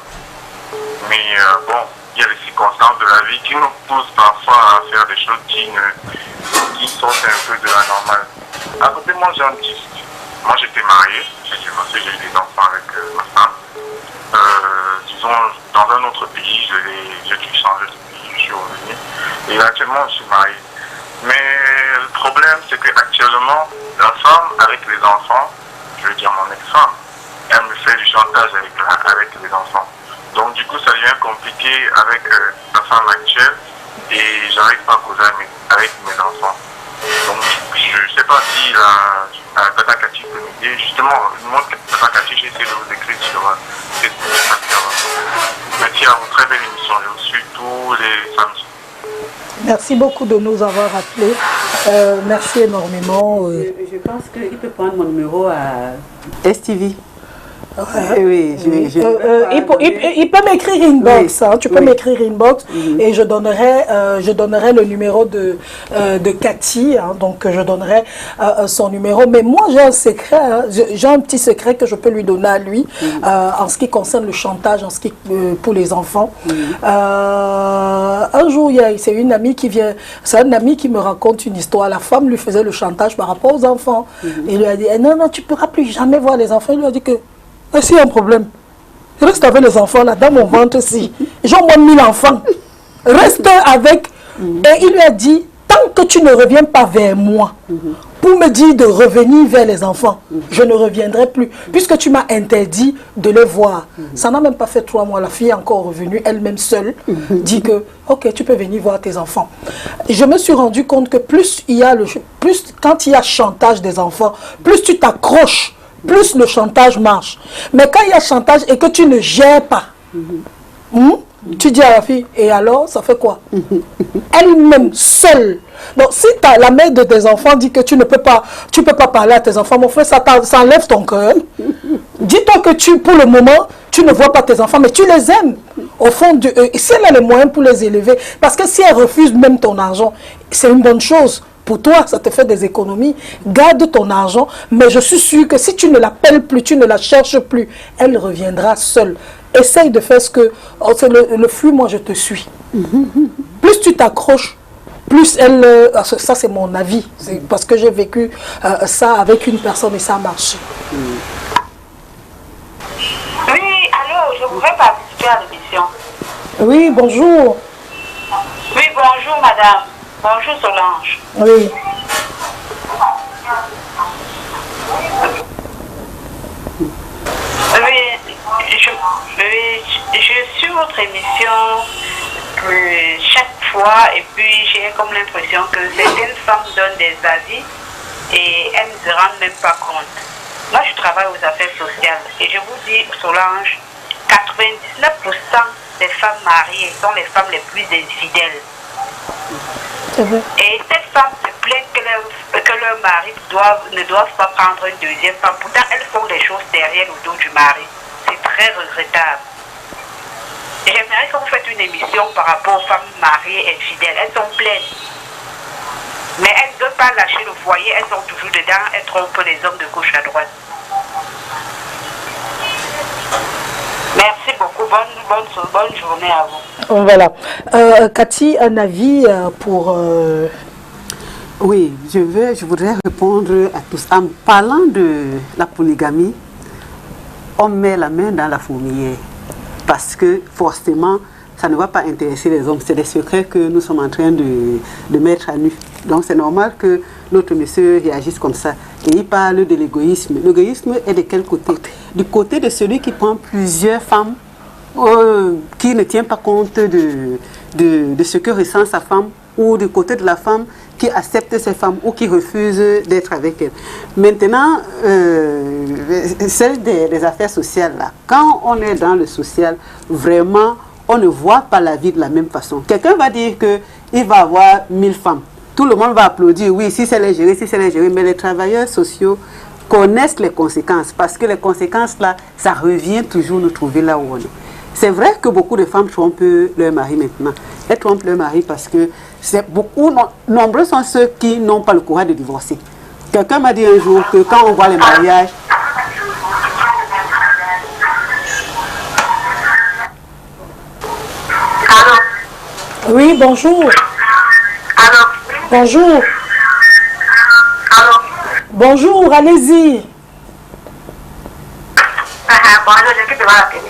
[SPEAKER 4] Mais bon, il y a des circonstances de la vie qui nous poussent parfois à faire des choses qui sortent un peu de la normale. À côté, moi j'ai un petit... Moi j'étais marié, j'ai divorcé, j'ai eu des enfants avec ma femme. Disons, dans un autre pays, j'ai dû changer de pays, je suis revenu. Et actuellement, je suis marié. Mais le problème, c'est qu'actuellement, la femme avec les enfants, je veux dire mon ex-femme, elle me fait du chantage avec les enfants. Donc du coup, ça devient compliqué avec la femme actuelle et j'arrive pas à causer avec mes enfants. Donc je ne sais pas si Tata Cathy peut m'aider. Justement, Tata Cathy, j'ai essayé de vous écrire sur Facebook. Merci à vous, très belle émission. Je vous suis tous les samedis.
[SPEAKER 1] Merci beaucoup de nous avoir appelés. Merci énormément.
[SPEAKER 3] Je pense qu'il peut prendre mon numéro à STV.
[SPEAKER 1] Ouais.
[SPEAKER 3] Oui,
[SPEAKER 1] il peut m'écrire inbox,
[SPEAKER 3] oui.
[SPEAKER 1] hein, tu peux m'écrire inbox et je donnerai le numéro de Cathy, hein, donc je donnerai son numéro. Mais moi j'ai un secret, hein, j'ai un petit secret que je peux lui donner à lui en ce qui concerne le chantage, pour les enfants. Un jour, c'est une amie qui vient, c'est un ami qui me raconte une histoire. La femme lui faisait le chantage par rapport aux enfants. Il lui a dit non, tu ne pourras plus jamais voir les enfants. Il lui a dit que s'il y a un problème, reste avec les enfants là, dans mon ventre aussi. J'ai au moins 1000 enfants. Reste avec. Et il lui a dit, tant que tu ne reviens pas vers moi, pour me dire de revenir vers les enfants, je ne reviendrai plus. Puisque tu m'as interdit de les voir. Ça n'a même pas fait 3 mois. La fille est encore revenue, elle-même seule, dit que, ok, tu peux venir voir tes enfants. Et je me suis rendu compte que plus quand il y a chantage des enfants, plus tu t'accroches, plus le chantage marche. Mais quand il y a chantage et que tu ne gères pas, tu dis à la fille, et alors, ça fait quoi? Elle-même, seule. Donc, si la mère de tes enfants dit que tu peux pas parler à tes enfants, mon frère, ça enlève ton cœur. Dis-toi que pour le moment, tu ne vois pas tes enfants, mais tu les aimes. Au fond, si elle a les moyens pour les élever, parce que si elle refuse même ton argent, c'est une bonne chose. Pour toi, ça te fait des économies. Garde ton argent, mais je suis sûre que si tu ne l'appelles plus, tu ne la cherches plus, elle reviendra seule. Essaye de faire ce que... c'est le flux, moi, je te suis. Plus tu t'accroches, plus elle... ça, c'est mon avis. Parce que j'ai vécu ça avec une personne et ça a marché.
[SPEAKER 5] Oui, alors, je voudrais participer à l'émission.
[SPEAKER 1] Oui, bonjour.
[SPEAKER 5] Oui, bonjour, madame. Bonjour Solange.
[SPEAKER 1] Oui.
[SPEAKER 5] Je suis votre émission chaque fois et puis j'ai comme l'impression que certaines femmes donnent des avis et elles ne se rendent même pas compte. Moi je travaille aux affaires sociales et je vous dis Solange, 99% des femmes mariées sont les femmes les plus infidèles. Et ces femmes se plaignent que leur mari ne doivent pas prendre une deuxième femme. Pourtant, elles font des choses derrière le dos du mari. C'est très regrettable. Et j'aimerais que vous faites une émission par rapport aux femmes mariées infidèles. Elles sont pleines. Mais elles ne veulent pas lâcher le foyer. Elles sont toujours dedans. Elles trompent les hommes de gauche à droite. Merci beaucoup. Bonne journée à vous.
[SPEAKER 1] Voilà. Cathy, un avis pour...
[SPEAKER 3] Oui, je voudrais répondre à tous. En parlant de la polygamie, on met la main dans la fourmilière. Parce que forcément, ça ne va pas intéresser les hommes. C'est des secrets que nous sommes en train de mettre à nu. Donc c'est normal que l'autre monsieur réagisse comme ça. Et il parle de l'égoïsme. L'égoïsme est de quel côté? Du côté de celui qui prend plusieurs femmes, qui ne tient pas compte de ce que ressent sa femme, ou du côté de la femme qui accepte ses femmes ou qui refuse d'être avec elle. Maintenant, celle des affaires sociales, là, quand on est dans le social, vraiment, on ne voit pas la vie de la même façon. Quelqu'un va dire qu'il va avoir 1000 femmes. Tout le monde va applaudir, oui, si c'est les gérer, mais les travailleurs sociaux connaissent les conséquences, parce que les conséquences, là, ça revient toujours nous trouver là où on est. C'est vrai que beaucoup de femmes trompent leur mari maintenant. Elles trompent leur mari parce que nombreux sont ceux qui n'ont pas le courage de divorcer. Quelqu'un m'a dit un jour que quand on voit les mariages...
[SPEAKER 5] Allô?
[SPEAKER 1] Oui, bonjour.
[SPEAKER 5] Allô?
[SPEAKER 1] Bonjour.
[SPEAKER 5] Allô?
[SPEAKER 1] Bonjour, allez-y.
[SPEAKER 5] Bonjour, je quitte devant la télé.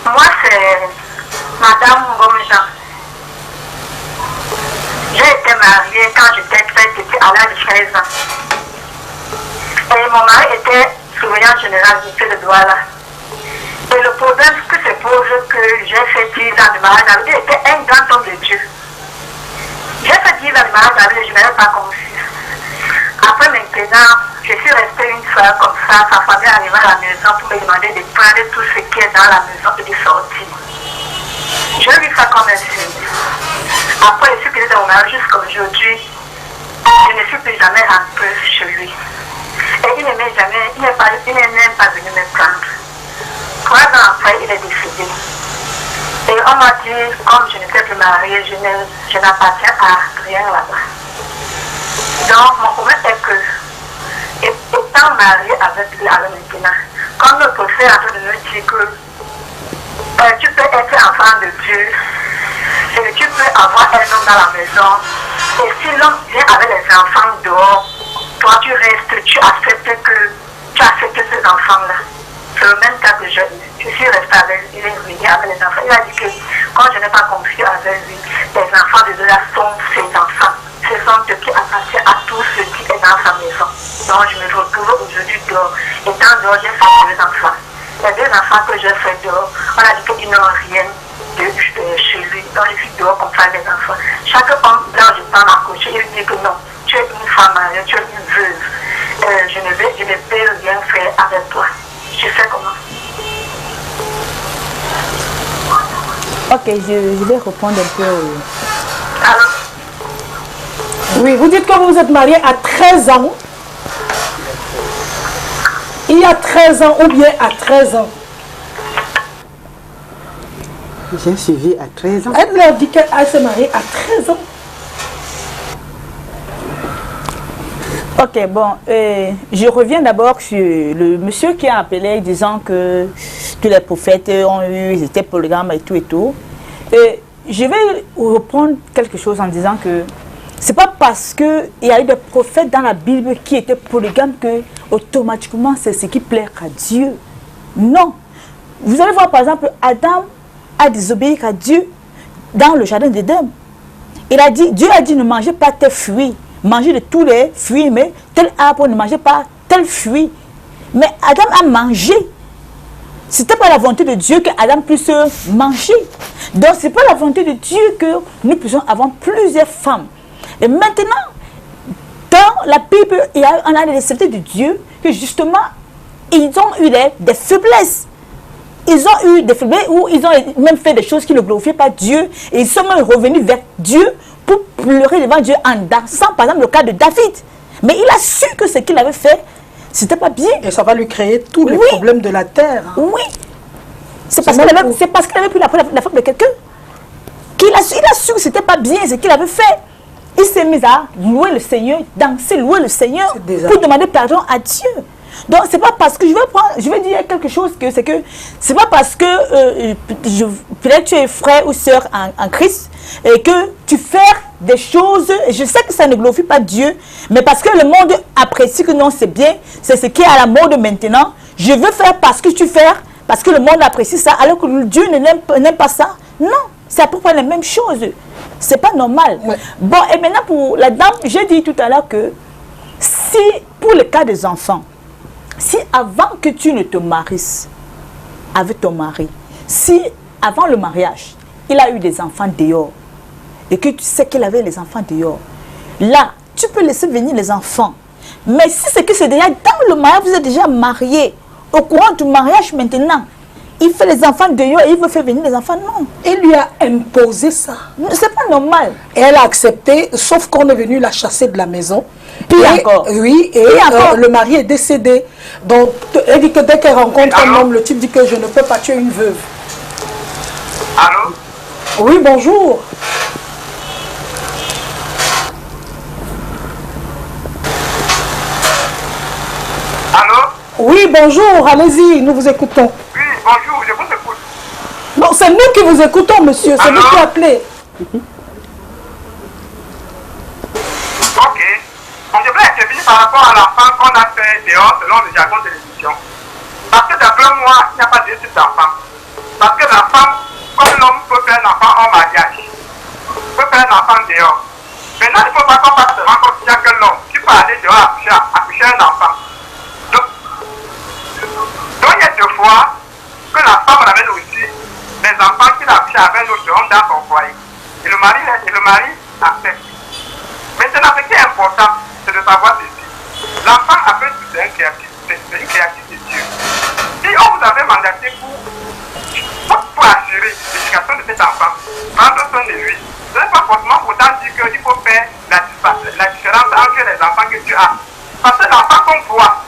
[SPEAKER 5] Moi, c'est Madame Ngomjan. J'ai été mariée quand j'étais très petite, à l'âge de 13 ans. Et mon mari était surveillant général du fait de Douala. Et le problème que se pose que j'ai fait 10 ans de mariage, il était un grand homme de Dieu. J'ai fait 10 ans de mariage avec lui, je ne l'avais pas conçu. Après maintenant, Je suis restée une fois comme ça, sa famille arrivait à la maison pour me demander de prendre tout ce qui est dans la maison et de sortir. J'ai vu ça comme un signe. Après, je suis quittée de mon mari jusqu'à aujourd'hui. Je ne suis plus jamais rentrée chez lui. Et il n'aimait jamais, il n'est même pas venu me prendre. 3 ans après, il est décédé. Et on m'a dit, comme je n'étais plus mariée, je n'appartiens à rien là-bas. Donc, mon problème est que, étant mariée avec lui maintenant, comme notre frère est en train de nous dire que tu peux être enfant de Dieu, et tu peux avoir un homme dans la maison, et si l'homme vient avec les enfants dehors, toi tu restes, tu acceptes ces enfants-là. C'est le même cas que je suis restée avec lui, il est venu avec les enfants. Il a dit que quand je n'ai pas confié avec lui, les enfants de là sont ses enfants. Ce sont ceux qui appartiennent à tout ce qui est dans sa maison. Donc je me retrouve aujourd'hui dehors. Étant dehors, j'ai fait 2 enfants. Les 2 enfants que j'ai fait dehors, on a dit qu'ils n'ont rien de chez lui. Donc je suis dehors comme ça, les enfants. Chaque homme, là je parle à coacher, il dit que non, tu es une femme mariée, tu es une veuve. Je ne peux rien faire avec toi. Je sais comment.
[SPEAKER 2] Ok, je vais répondre un peu.
[SPEAKER 5] Alors,
[SPEAKER 1] Oui, vous dites que vous vous êtes marié à 13 ans. Il y a 13 ans ou bien à 13 ans.
[SPEAKER 3] J'ai suivi à 13 ans.
[SPEAKER 1] Elle leur dit qu'elle s'est mariée à 13 ans.
[SPEAKER 2] Ok, bon, je reviens d'abord sur le monsieur qui a appelé disant que tous les prophètes ils étaient polygames et tout et tout. Et je vais reprendre quelque chose en disant que c'est pas parce qu'il y a eu des prophètes dans la Bible qui étaient polygames que automatiquement c'est ce qui plaît à Dieu. Non. Vous allez voir par exemple, Adam a désobéi à Dieu dans le jardin d'Éden. Il a dit, Dieu a dit ne mangez pas tes fruits. Mangez de tous les fruits, mais tel arbre ne mangez pas tel fruit. Mais Adam a mangé. Ce n'était pas la volonté de Dieu que Adam puisse manger. Donc ce n'est pas la volonté de Dieu que nous puissions avoir plusieurs femmes. Et maintenant, dans la Bible, on a des descendants de Dieu que justement, ils ont eu des faiblesses. Ils ont eu des faiblesses où ils ont même fait des choses qui ne glorifiaient pas Dieu. Et ils sont même revenus vers Dieu pour pleurer devant Dieu en dansant, par exemple le cas de David. Mais il a su que ce qu'il avait fait, c'était pas bien.
[SPEAKER 1] Et ça va lui créer tous les problèmes de la terre.
[SPEAKER 2] Oui. C'est parce qu'il avait pris la femme de quelqu'un. Il a su que c'était pas bien ce qu'il avait fait. Il s'est mis à louer le Seigneur, danser, louer le Seigneur pour demander pardon à Dieu. Donc c'est pas parce que je vais dire quelque chose que c'est pas parce que peut-être tu es frère ou sœur en Christ et que tu fais des choses, je sais que ça ne glorifie pas Dieu, mais parce que le monde apprécie que non c'est bien, c'est ce qui est à la mode maintenant, je veux faire parce que tu fais, parce que le monde apprécie ça, alors que Dieu n'aime pas ça. Non, c'est à peu près la même chose. C'est pas normal. Ouais. Bon, et maintenant pour la dame, j'ai dit tout à l'heure que si, pour le cas des enfants, si avant que tu ne te maries avec ton mari, si avant le mariage, il a eu des enfants dehors, et que tu sais qu'il avait les enfants dehors, là, tu peux laisser venir les enfants. Mais si c'est que c'est déjà dans le mariage, vous êtes déjà mariés, au courant du mariage maintenant, il fait les enfants dehors et il veut faire venir les enfants, non.
[SPEAKER 1] Il lui a imposé ça.
[SPEAKER 2] C'est pas normal.
[SPEAKER 1] Et elle a accepté, sauf qu'on est venu la chasser de la maison.
[SPEAKER 2] Puis encore.
[SPEAKER 1] Oui, et le mari est décédé. Donc, elle dit que dès qu'elle rencontre un homme, le type dit que je ne peux pas tuer une veuve.
[SPEAKER 4] Allô?
[SPEAKER 1] Oui, bonjour.
[SPEAKER 4] Allô?
[SPEAKER 1] Oui, bonjour, allez-y, nous vous écoutons.
[SPEAKER 4] Oui, bonjour, je vous écoute.
[SPEAKER 1] Non, c'est nous qui vous écoutons, monsieur, c'est nous qui appelez.
[SPEAKER 4] Ok. Donc, je voulais intervenir par rapport à l'enfant qu'on a fait dehors selon le jargon de l'émission. Parce que d'après moi, il n'y a pas de type d'enfant. Parce que l'enfant, comme l'homme peut faire un enfant en mariage, peut faire un enfant dehors. Maintenant, il ne faut pas qu'on fasse seulement considérer que l'homme qui peut aller dehors accoucher un enfant. Donc, il y a 2 fois que la femme ramène aussi les enfants qu'il a accouchés avec un autre homme dans son foyer. Et le mari accepte. Maintenant, ce qui est important, c'est de savoir ceci. L'enfant, après tout, c'est une créature de Dieu. Si on vous avait mandaté pour assurer l'éducation de cet enfant, prendre soin de lui, ce n'est pas forcément pour autant dire qu'il faut faire la différence entre les enfants que tu as. Parce que l'enfant qu'on voit,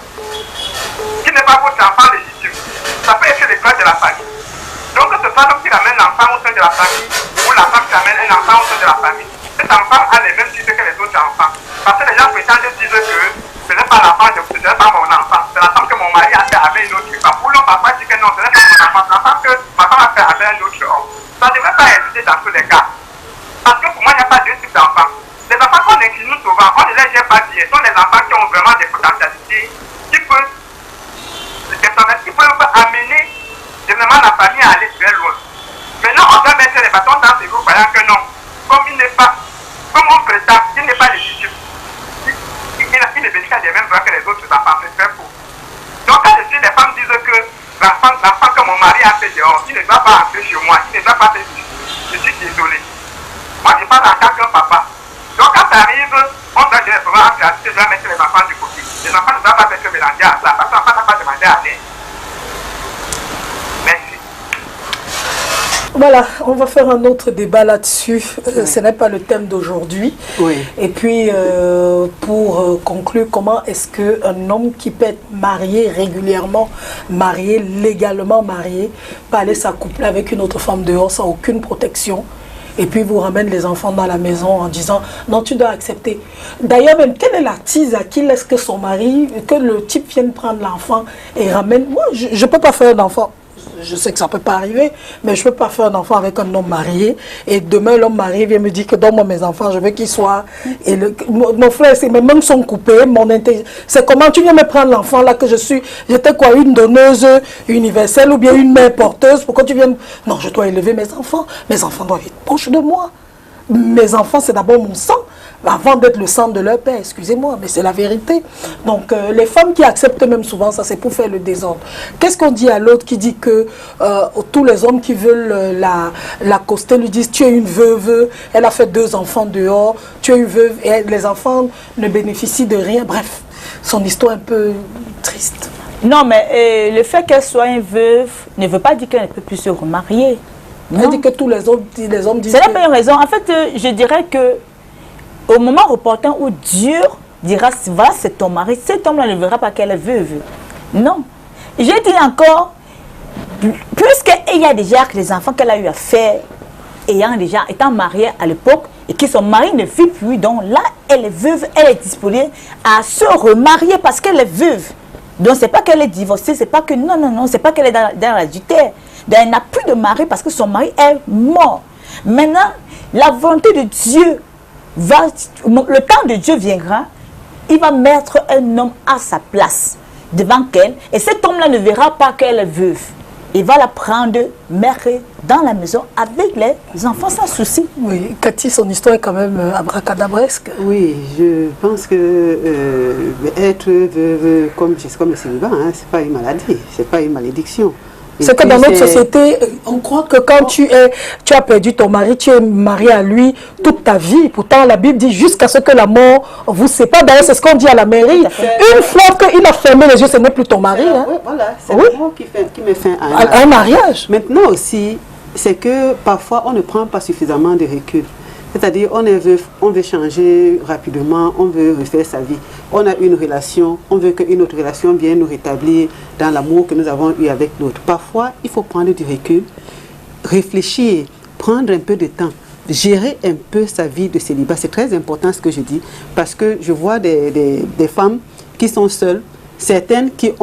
[SPEAKER 4] qui n'est pas votre enfant légitime, ça peut être le cœur de la famille. Donc, ce soit l'homme qui ramène l'enfant au sein de la famille, ou la femme qui ramène un enfant au sein de la famille, cet enfant a les mêmes titres que les autres enfants. Parce que les gens prétendent dire que ce n'est pas l'enfant, ce n'est pas mon enfant, c'est l'enfant que mon mari a fait avec une autre femme. Ou l'homme papa dit que non, ce n'est pas mon enfant, c'est l'enfant que ma femme a fait avec un autre homme. Ça ne devrait pas exister dans tous les cas. Parce que pour moi, il n'y a pas deux types d'enfants. Les enfants qu'on incline souvent, on ne les gère pas bien, sont les enfants qui ont vraiment des potentialités, qui peuvent amener généralement la famille à aller très loin. Maintenant, on doit mettre les bâtons dans ces groupes, voyant que non, comme on prétend, il n'est pas légitime. Il ne bénéficie des mêmes droits que les autres enfants, c'est très faux. Donc, quand les femmes disent que l'enfant que mon mari a fait dehors, il ne doit pas entrer chez moi, il ne doit pas faire ceci, je suis désolé. Moi, je parle en tant qu'un papa. Donc, quand ça arrive, on doit directement en réalité, je dois mettre les enfants du côté. Les enfants ne doivent pas être mélangés à ça, parce que l'enfant n'a pas demandé à l'aide. Merci.
[SPEAKER 1] Voilà, on va faire un autre débat là-dessus. Ce n'est pas le thème d'aujourd'hui.
[SPEAKER 3] Oui.
[SPEAKER 1] Et puis, pour conclure, comment est-ce qu'un homme qui peut être marié régulièrement, marié, légalement marié, peut aller s'accoupler avec une autre femme dehors sans aucune protection, et puis vous ramène les enfants dans la maison en disant non, tu dois accepter. D'ailleurs, même, quelle est la tise à qui laisse que son mari, que le type vienne prendre l'enfant et ramène. Moi, je ne peux pas faire d'enfant. Je sais que ça ne peut pas arriver, mais je ne peux pas faire un enfant avec un homme marié. Et demain, l'homme marié vient me dire que donne-moi mes enfants, je veux qu'ils soient. Et mon frère, mes mains sont coupées. C'est comment tu viens me prendre l'enfant là que je suis. J'étais quoi, une donneuse universelle ou bien une mère porteuse? Pourquoi tu viens? Non, je dois élever mes enfants. Mes enfants doivent être proches de moi. Mes enfants, c'est d'abord mon sang, avant d'être le sang de leur père, excusez-moi, mais c'est la vérité. Donc, les femmes qui acceptent même souvent ça, c'est pour faire le désordre. Qu'est-ce qu'on dit à l'autre qui dit que tous les hommes qui veulent l'accoster lui disent, tu es une veuve, elle a fait 2 enfants dehors, tu es une veuve, et les enfants ne bénéficient de rien. Bref, son histoire est un peu triste.
[SPEAKER 2] Non, mais le fait qu'elle soit une veuve ne veut pas dire qu'elle ne peut plus se remarier.
[SPEAKER 1] Elle dit que tous les hommes disent...
[SPEAKER 2] Ce n'est pas une raison. En fait, je dirais que au moment opportun où Dieu dira, voilà, c'est ton mari, cet homme-là ne verra pas qu'elle est veuve. Non. J'ai dit encore, puisqu'il y a déjà des enfants qu'elle a eu à faire, étant mariée à l'époque, et que son mari ne vit plus, donc là, elle est veuve, elle est disposée à se remarier parce qu'elle est veuve. Donc, ce n'est pas qu'elle est divorcée, c'est pas que, non, c'est pas qu'elle est dans l'adultère. Elle n'a plus de mari parce que son mari est mort. Maintenant, la volonté de Dieu le temps de Dieu viendra, il va mettre un homme à sa place devant elle, et cet homme-là ne verra pas qu'elle est veuve. Il va la prendre, mettre dans la maison avec les enfants sans souci.
[SPEAKER 1] Oui, Cathy, son histoire est quand même abracadabresque.
[SPEAKER 3] Oui, je pense que être veuve comme le célibat, hein, ce n'est pas une maladie, ce n'est pas une malédiction.
[SPEAKER 1] C'est que dans notre société, on croit que quand tu as perdu ton mari, tu es marié à lui toute ta vie. Pourtant, la Bible dit jusqu'à ce que la mort vous sépare. D'ailleurs, c'est ce qu'on dit à la mairie. Une fois qu'il a fermé les yeux, ce n'est plus ton mari. Hein.
[SPEAKER 3] Oui, voilà, c'est le mot qui met fin à
[SPEAKER 1] un mariage.
[SPEAKER 3] Maintenant aussi, c'est que parfois, on ne prend pas suffisamment de recul. C'est-à-dire, on veut changer rapidement, on veut refaire sa vie. On a une relation, on veut qu'une autre relation vienne nous rétablir dans l'amour que nous avons eu avec l'autre. Parfois, il faut prendre du recul, réfléchir, prendre un peu de temps, gérer un peu sa vie de célibat. C'est très important ce que je dis, parce que je vois des femmes qui sont seules, certaines qui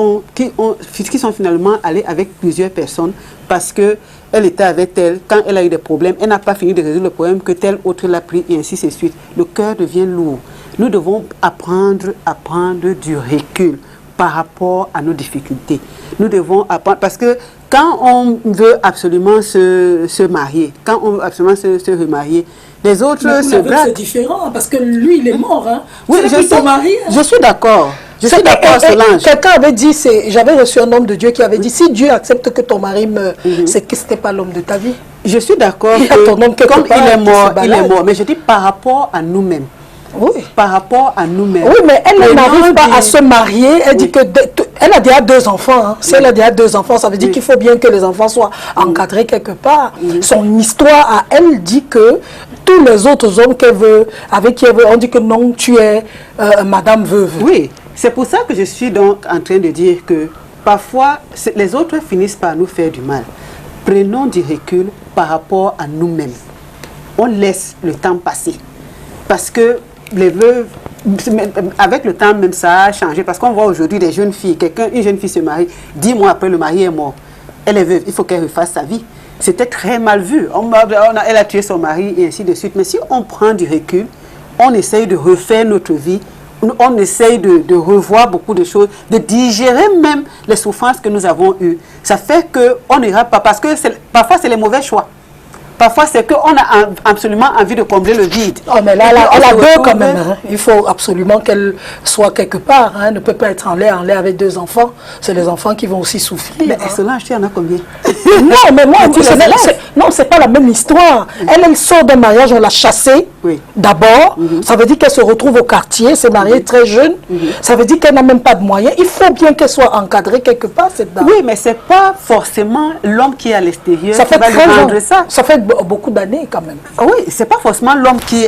[SPEAKER 3] sont finalement allées avec plusieurs personnes parce qu'elle était avec elle, quand elle a eu des problèmes, elle n'a pas fini de résoudre le problème que telle autre l'a pris et ainsi de suite. Le cœur devient lourd. Nous devons apprendre à prendre du recul par rapport à nos difficultés. Nous devons apprendre, parce que quand on veut absolument se marier, quand on veut absolument se remarier, les autres se braquent.
[SPEAKER 1] C'est différent, parce que lui, il est mort. Hein.
[SPEAKER 3] Oui, je suis d'accord. Je suis d'accord, Solange.
[SPEAKER 1] Quelqu'un avait dit, j'avais reçu un homme de Dieu qui avait dit, si Dieu accepte que ton mari meure, c'est que ce n'était pas l'homme de ta vie.
[SPEAKER 3] Je suis d'accord que comme il est mort, mais je dis par rapport à nous-mêmes.
[SPEAKER 1] Oui.
[SPEAKER 3] par rapport à nous-mêmes.
[SPEAKER 1] Oui, mais elle n'arrive pas à se marier. Elle dit que elle a déjà 2 enfants. Hein. Si elle a déjà 2 enfants, ça veut dire qu'il faut bien que les enfants soient encadrés quelque part. Son histoire à elle dit que tous les autres hommes qu'elle veut, avec qui elle veut, on dit que non, tu es madame veuve.
[SPEAKER 3] Oui, c'est pour ça que je suis donc en train de dire que parfois, les autres finissent par nous faire du mal. Prenons du recul par rapport à nous-mêmes. On laisse le temps passer. Parce que les veuves, avec le temps même, ça a changé. Parce qu'on voit aujourd'hui des jeunes filles, une jeune fille se marie, 10 mois après le mari est mort. Elle est veuve, il faut qu'elle refasse sa vie. C'était très mal vu. Elle a tué son mari et ainsi de suite. Mais si on prend du recul, on essaye de refaire notre vie, on essaye de revoir beaucoup de choses, de digérer même les souffrances que nous avons eues. Ça fait qu'on n'ira pas, parce que parfois c'est les mauvais choix. Parfois, c'est qu'on a absolument envie de combler le vide.
[SPEAKER 1] Oh, mais là, elle a 2 quand même. Hein. Il faut absolument qu'elle soit quelque part. Hein. Elle ne peut pas être en l'air avec 2 enfants. C'est les enfants qui vont aussi souffrir.
[SPEAKER 3] Mais
[SPEAKER 1] hein.
[SPEAKER 3] Solange, tu en as combien?
[SPEAKER 1] Non, mais moi, non, c'est pas la même histoire. Elle sort d'un mariage, on l'a chassée.
[SPEAKER 3] Oui.
[SPEAKER 1] D'abord, ça veut dire qu'elle se retrouve au quartier, s'est mariée très jeune. Ça veut dire qu'elle n'a même pas de moyens. Il faut bien qu'elle soit encadrée quelque part, cette dame.
[SPEAKER 3] Oui, mais c'est pas forcément l'homme qui est à l'extérieur qui va lui rendre ça.
[SPEAKER 1] Ça fait beaucoup d'années quand même.
[SPEAKER 3] Oui, c'est pas forcément l'homme qui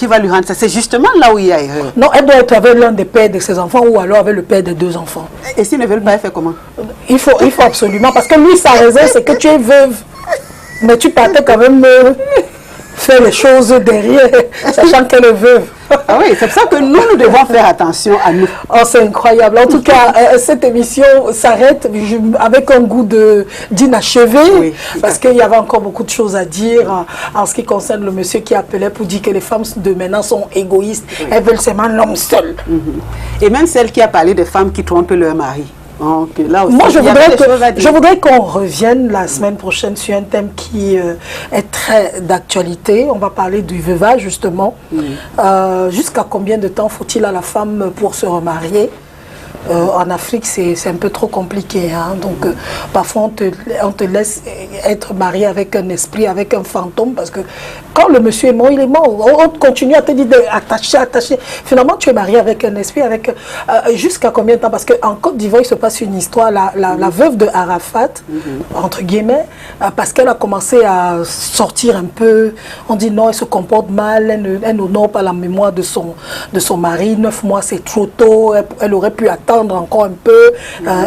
[SPEAKER 3] va lui rendre ça. C'est justement là où il y a erreur.
[SPEAKER 1] Non, elle doit être avec l'un des pères de ses enfants ou alors avec le père des 2 enfants.
[SPEAKER 3] Et s'ils ne veulent pas, elle fait comment?
[SPEAKER 1] Il faut absolument, parce que lui, sa raison, c'est que tu es veuve. Mais tu partais quand même faire les choses derrière, sachant qu'elle est veuve.
[SPEAKER 3] Ah oui, c'est pour ça que nous devons faire attention à nous.
[SPEAKER 1] Oh, c'est incroyable. En tout cas, cette émission s'arrête avec un goût d'inachevé,
[SPEAKER 3] oui,
[SPEAKER 1] parce qu'il y avait encore beaucoup de choses à dire en ce qui concerne le monsieur qui appelait pour dire que les femmes de maintenant sont égoïstes. Oui. Elles veulent seulement l'homme seul.
[SPEAKER 3] Et même celle qui a parlé des femmes qui trompent leur mari. Donc, là aussi,
[SPEAKER 1] moi, je voudrais qu'on revienne la semaine prochaine sur un thème qui est très d'actualité. On va parler du veuvage, justement. Jusqu'à combien de temps faut-il à la femme pour se remarier? En Afrique, c'est un peu trop compliqué. Hein? Donc, parfois, on te laisse être marié avec un esprit, avec un fantôme, parce que quand le monsieur est mort, il est mort. On continue à te dire attacher. Finalement, tu es marié avec un esprit, jusqu'à combien de temps? Parce qu'en Côte d'Ivoire, il se passe une histoire. La veuve de Arafat, entre guillemets, parce qu'elle a commencé à sortir un peu, on dit non, elle se comporte mal, elle n'honore pas la mémoire de son mari. 9 mois, c'est trop tôt. Elle aurait pu attendre encore un peu,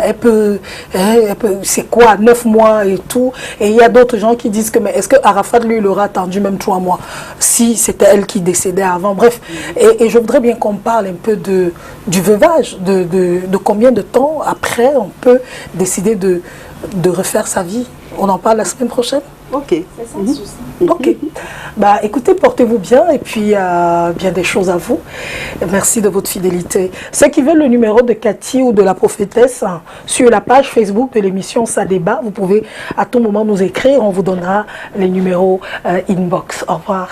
[SPEAKER 1] elle peut c'est quoi, 9 mois et tout. Et il y a d'autres gens qui disent que, mais est-ce que Arafat, lui, il aura attendu même 3 mois si c'était elle qui décédait avant? Bref, et je voudrais bien qu'on parle un peu du veuvage, de combien de temps après on peut décider de refaire sa vie. On en parle la semaine prochaine?
[SPEAKER 3] Ok.
[SPEAKER 2] C'est ça le souci.
[SPEAKER 1] Ok. Bah, écoutez, portez-vous bien et puis bien des choses à vous. Merci de votre fidélité. Ceux qui veulent le numéro de Cathy ou de la prophétesse, sur la page Facebook de l'émission Ça débat, vous pouvez à tout moment nous écrire. On vous donnera les numéros inbox. Au revoir.